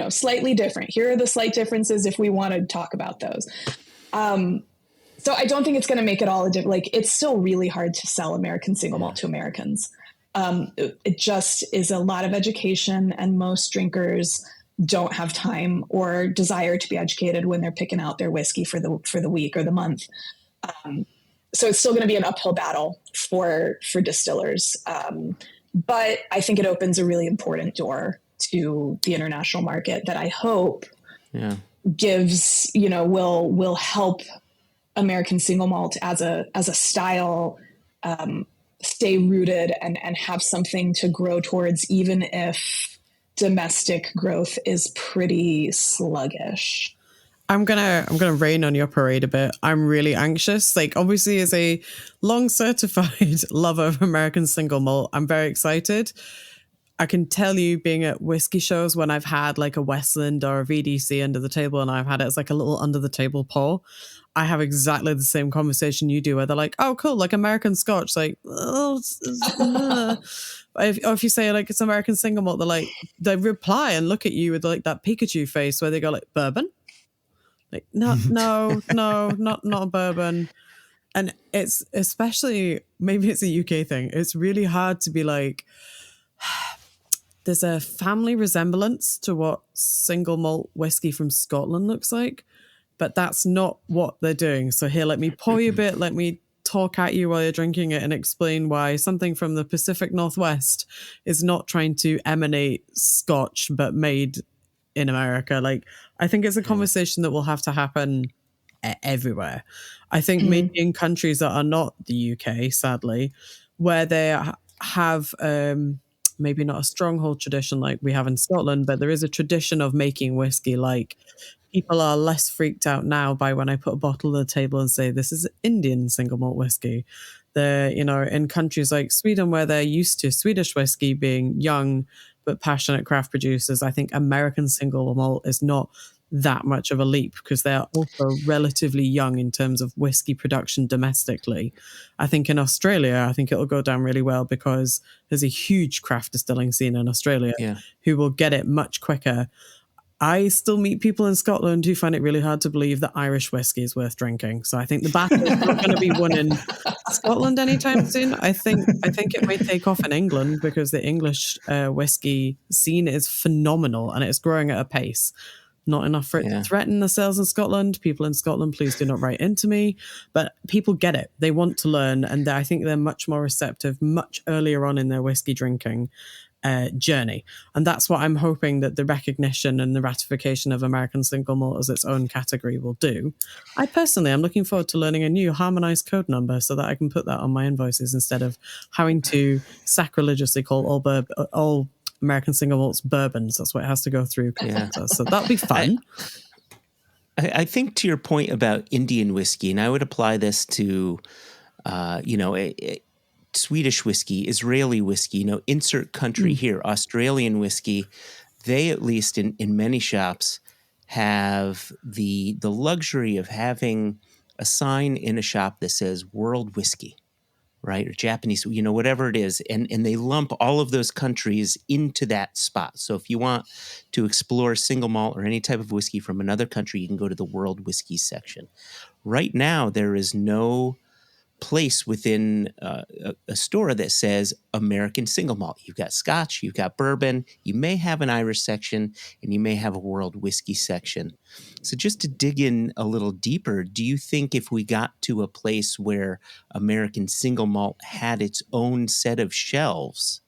slightly different. Here are the slight differences if we want to talk about those. So I don't think it's going to make it all a different. Like, it's still really hard to sell American Single Malt to Americans. It just is a lot of education, and most drinkers don't have time or desire to be educated when they're picking out their whiskey for the week or the month. So it's still going to be an uphill battle for distillers. But I think it opens a really important door to the international market that I hope gives, will help American Single Malt as a style, stay rooted and have something to grow towards, even if domestic growth is pretty sluggish. I'm gonna rain on your parade a bit. I'm really anxious. Like, obviously, as a long certified lover of American Single Malt, I'm very excited. I can tell you, being at whiskey shows, when I've had like a Westland or a VDC under the table, and I've had it as like a little under the table pour, I have exactly the same conversation you do, where they're like, oh, cool, like American Scotch, like, oh, if you say like it's American Single Malt, they reply and look at you with like that Pikachu face where they go like, bourbon? Like, no, not a bourbon. And it's especially, maybe it's a UK thing, it's really hard to be like, there's a family resemblance to what single malt whiskey from Scotland looks like, but that's not what they're doing. So here, let me pour you a bit, let me talk at you while you're drinking it and explain why something from the Pacific Northwest is not trying to emanate Scotch, but made in America. Like, I think it's a conversation that will have to happen everywhere. I think maybe in countries that are not the UK, sadly, where they have maybe not a stronghold tradition like we have in Scotland, but there is a tradition of making whiskey. Like, people are less freaked out now by when I put a bottle on the table and say, this is Indian single malt whiskey. They're, in countries like Sweden, where they're used to Swedish whiskey being young but passionate craft producers, I think American single malt is not that much of a leap because they're also relatively young in terms of whiskey production domestically. I think in Australia, I think it'll go down really well because there's a huge craft distilling scene in Australia who will get it much quicker. I still meet people in Scotland who find it really hard to believe that Irish whiskey is worth drinking. So I think the battle is not going to be won in Scotland anytime soon. I think it may take off in England because the English whiskey scene is phenomenal and it's growing at a pace. Not enough for it to threaten the sales in Scotland. People in Scotland, please do not write into me. But people get it. They want to learn. And I think they're much more receptive much earlier on in their whiskey drinking journey. And that's what I'm hoping that the recognition and the ratification of American single malt as its own category will do. I personally am looking forward to learning a new harmonized code number so that I can put that on my invoices instead of having to sacrilegiously call all American single malts bourbons. That's what it has to go through. So that'll be fun. I think to your point about Indian whiskey, and I would apply this to, Swedish whiskey, Israeli whiskey, insert country here, Australian whiskey, they at least in many shops have the luxury of having a sign in a shop that says world whiskey, right? Or Japanese, whatever it is. And they lump all of those countries into that spot. So if you want to explore single malt or any type of whiskey from another country, you can go to the world whiskey section. Right now, there is no place within a store that says American single malt. You've got Scotch, you've got Bourbon, you may have an Irish section, and you may have a world whiskey section. So just to dig in a little deeper, do you think if we got to a place where American single malt had its own set of shelves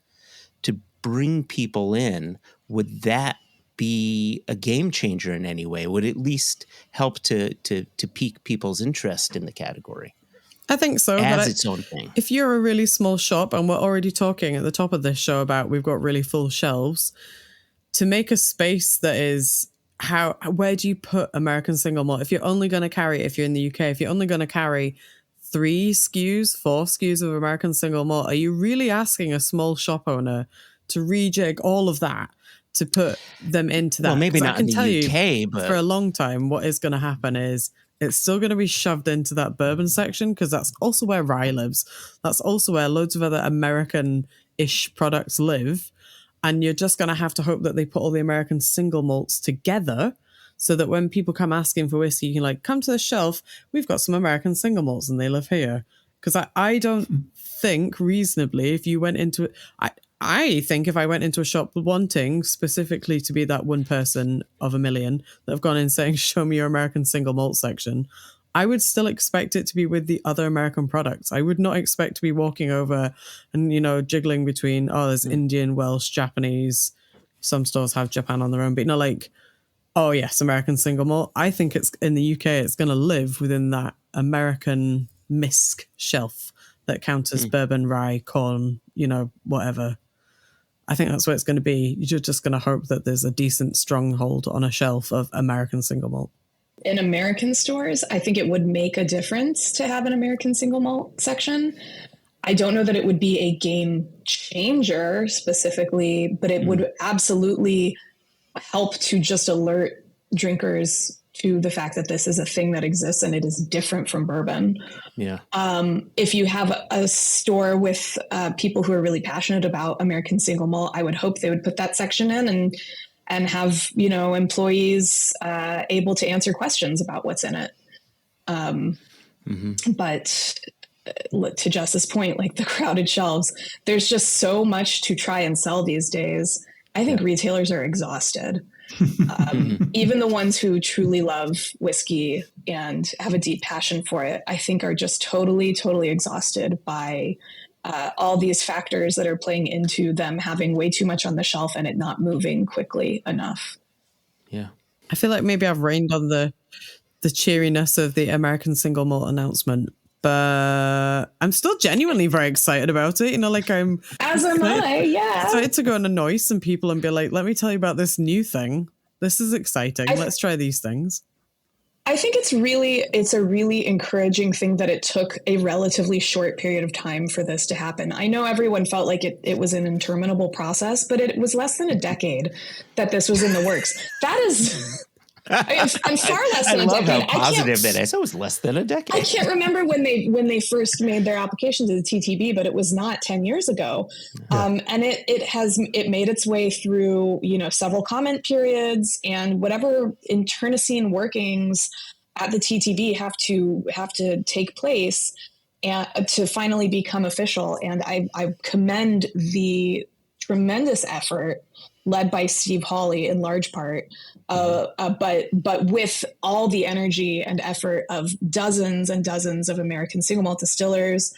to bring people in, would that be a game changer in any way? Would it at least help to pique people's interest in the category? I think so. As its own thing. If you're a really small shop, and we're already talking at the top of this show about we've got really full shelves, to make a space that is where do you put American single malt? If you're only going to carry, if you're in the UK, if you're only going to carry 4 SKUs of American single malt, are you really asking a small shop owner to rejig all of that to put them into that? Well, maybe not in the UK, but for a long time, what is going to happen is it's still going to be shoved into that bourbon section because that's also where rye lives. That's also where loads of other American-ish products live. And you're just going to have to hope that they put all the American single malts together so that when people come asking for whiskey, you can come to the shelf, we've got some American single malts and they live here. Because I don't think reasonably if you went into it... I think if I went into a shop wanting specifically to be that one person of a million that have gone in saying, show me your American single malt section, I would still expect it to be with the other American products. I would not expect to be walking over and, jiggling between, there's Indian, Welsh, Japanese. Some stores have Japan on their own, but oh yes, American single malt. I think it's in the UK, it's going to live within that American misc shelf that counts as bourbon, rye, corn, whatever. I think that's where it's going to be. You're just going to hope that there's a decent stronghold on a shelf of American single malt. In American stores, I think it would make a difference to have an American single malt section. I don't know that it would be a game changer specifically, but it would absolutely help to just alert drinkers to the fact that this is a thing that exists and it is different from bourbon. Yeah. If you have a store with people who are really passionate about American single malt, I would hope they would put that section in and have, employees able to answer questions about what's in it. But to Jess's point, the crowded shelves, there's just so much to try and sell these days. I think retailers are exhausted. Even the ones who truly love whiskey and have a deep passion for it, I think are just totally, totally exhausted by all these factors that are playing into them having way too much on the shelf and it not moving quickly enough. Yeah. I feel like maybe I've rained on the cheeriness of the American single malt announcement But I'm still genuinely very excited about it. You know, like I'm As am I, yeah. excited to go and annoy some people and be like, let me tell you about this new thing. This is exciting. Let's try these things. I think it's a really encouraging thing that it took a relatively short period of time for this to happen. I know everyone felt like it was an interminable process, but it was less than a decade that this was in the works. That is... I'm far less than a decade. I love how positive that is. It was less than a decade. I can't remember when they first made their application to the TTB, but it was not 10 years ago. Yeah. And it made its way through, several comment periods, and whatever internecine workings at the TTB have to take place and to finally become official. And I commend the tremendous effort led by Steve Hawley in large part, but with all the energy and effort of dozens and dozens of American single malt distillers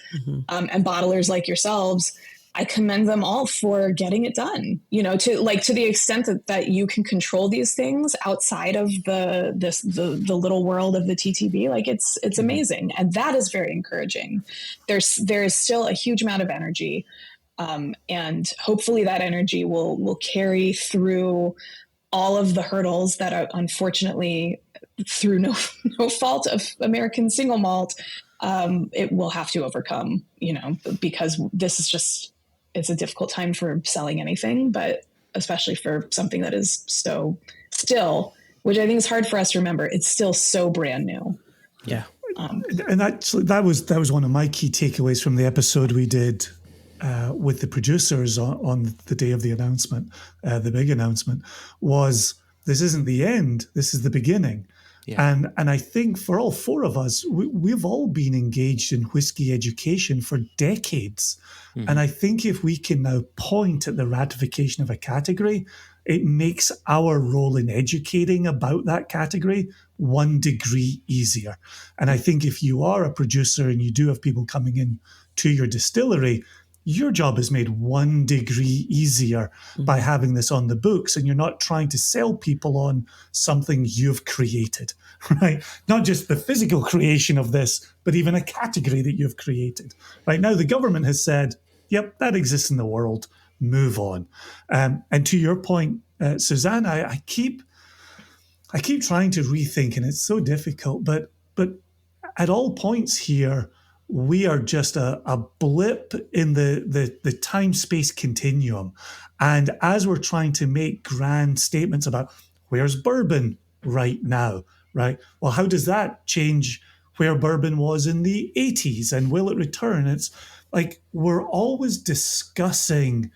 and bottlers like yourselves. I commend them all for getting it done, to the extent that you can control these things outside of the little world of the TTB. Like it's amazing. And that is very encouraging. There is still a huge amount of energy. And hopefully that energy will carry through all of the hurdles that are unfortunately through no fault of American single malt, it will have to overcome, because this is it's a difficult time for selling anything, but especially for something that is so still, which I think is hard for us to remember. It's still so brand new. Yeah. And actually that was one of my key takeaways from the episode we did with the producers on the day of the announcement, the big announcement, was this isn't the end, this is the beginning. Yeah. And I think for all four of us, we've all been engaged in whiskey education for decades. Mm-hmm. And I think if we can now point at the ratification of a category, it makes our role in educating about that category 1 degree easier. And I think if you are a producer and you do have people coming in to your distillery, your job is made 1 degree easier by having this on the books, and you're not trying to sell people on something you've created, right? Not just the physical creation of this, but even a category that you've created. Right now, the government has said, yep, that exists in the world, move on. And to your point, Susannah, I keep trying to rethink, and it's so difficult, but at all points here, we are just a blip in the time-space continuum. And as we're trying to make grand statements about where's bourbon right now, right? Well, how does that change where bourbon was in the 80s, and will it return? It's like we're always discussing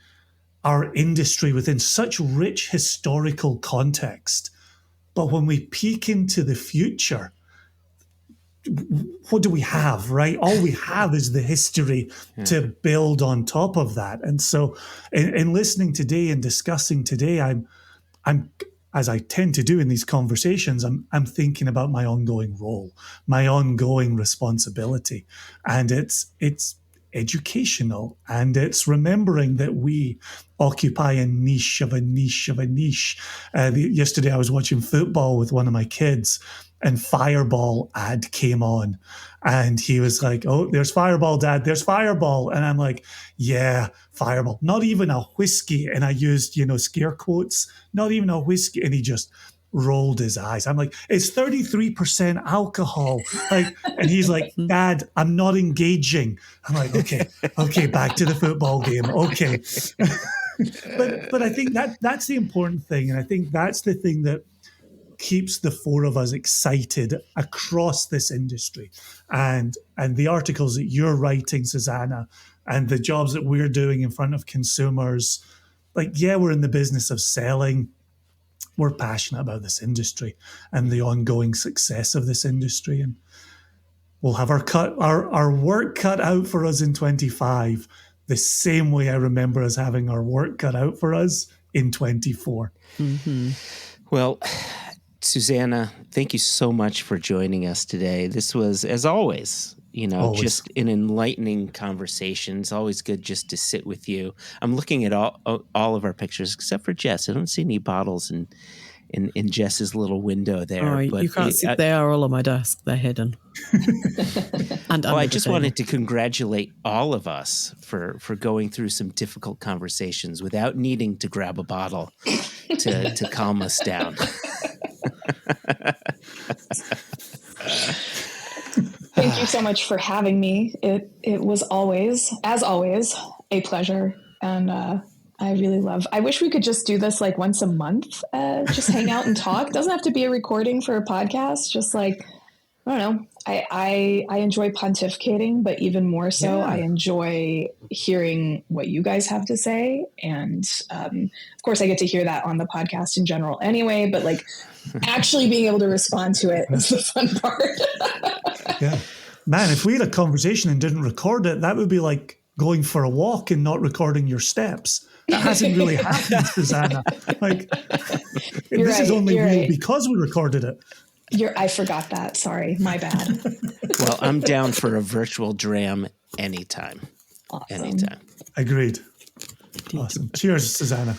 our industry within such rich historical context. But when we peek into the future, what do we have, right? All we have is the history to build on top of that. And so in listening today and discussing today, I'm as I tend to do in these conversations, I'm thinking about my ongoing role, my ongoing responsibility. And it's educational, and it's remembering that we occupy a niche of a niche of a niche. Yesterday I was watching football with one of my kids, and Fireball ad came on, and he was like, oh, there's Fireball, Dad, there's Fireball. And I'm like, yeah, Fireball, not even a whiskey. And I used, scare quotes, not even a whiskey. And he just rolled his eyes. I'm like, it's 33% alcohol. And he's like, Dad, I'm not engaging. I'm like, okay, back to the football game. Okay. but I think that's the important thing. And I think that's the thing that keeps the four of us excited across this industry, and the articles that you're writing, Susannah, and the jobs that we're doing in front of consumers. We're in the business of selling. We're passionate about this industry and the ongoing success of this industry, and we'll have our work cut out for us in 25, the same way I remember us having our work cut out for us in 24. Mm-hmm. Well, Susannah, thank you so much for joining us today. This was, as always, just an enlightening conversation. It's always good just to sit with you. I'm looking at all of our pictures except for Jess. I don't see any bottles in Jess's little window there. Oh, but you can't see. They are all on my desk. They're hidden. And I just wanted to congratulate all of us for going through some difficult conversations without needing to grab a bottle to calm us down. Thank you so much for having me. It was always, as always, a pleasure. And I really I wish we could just do this like once a month, just hang out and talk. Doesn't have to be a recording for a podcast. Just like, I don't know. I enjoy pontificating, but even more so, I enjoy hearing what you guys have to say. And of course, I get to hear that on the podcast in general anyway, but like actually being able to respond to it is the fun part. Yeah. Man, if we had a conversation and didn't record it, that would be like going for a walk and not recording your steps. That hasn't really happened, Susannah. Like, this is only real because we recorded it. I forgot that. Sorry. My bad. Well, I'm down for a virtual dram anytime. Awesome. Anytime. Agreed. Awesome. Cheers, Susannah.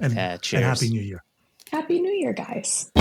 And Cheers. Happy New Year. Happy New Year, guys.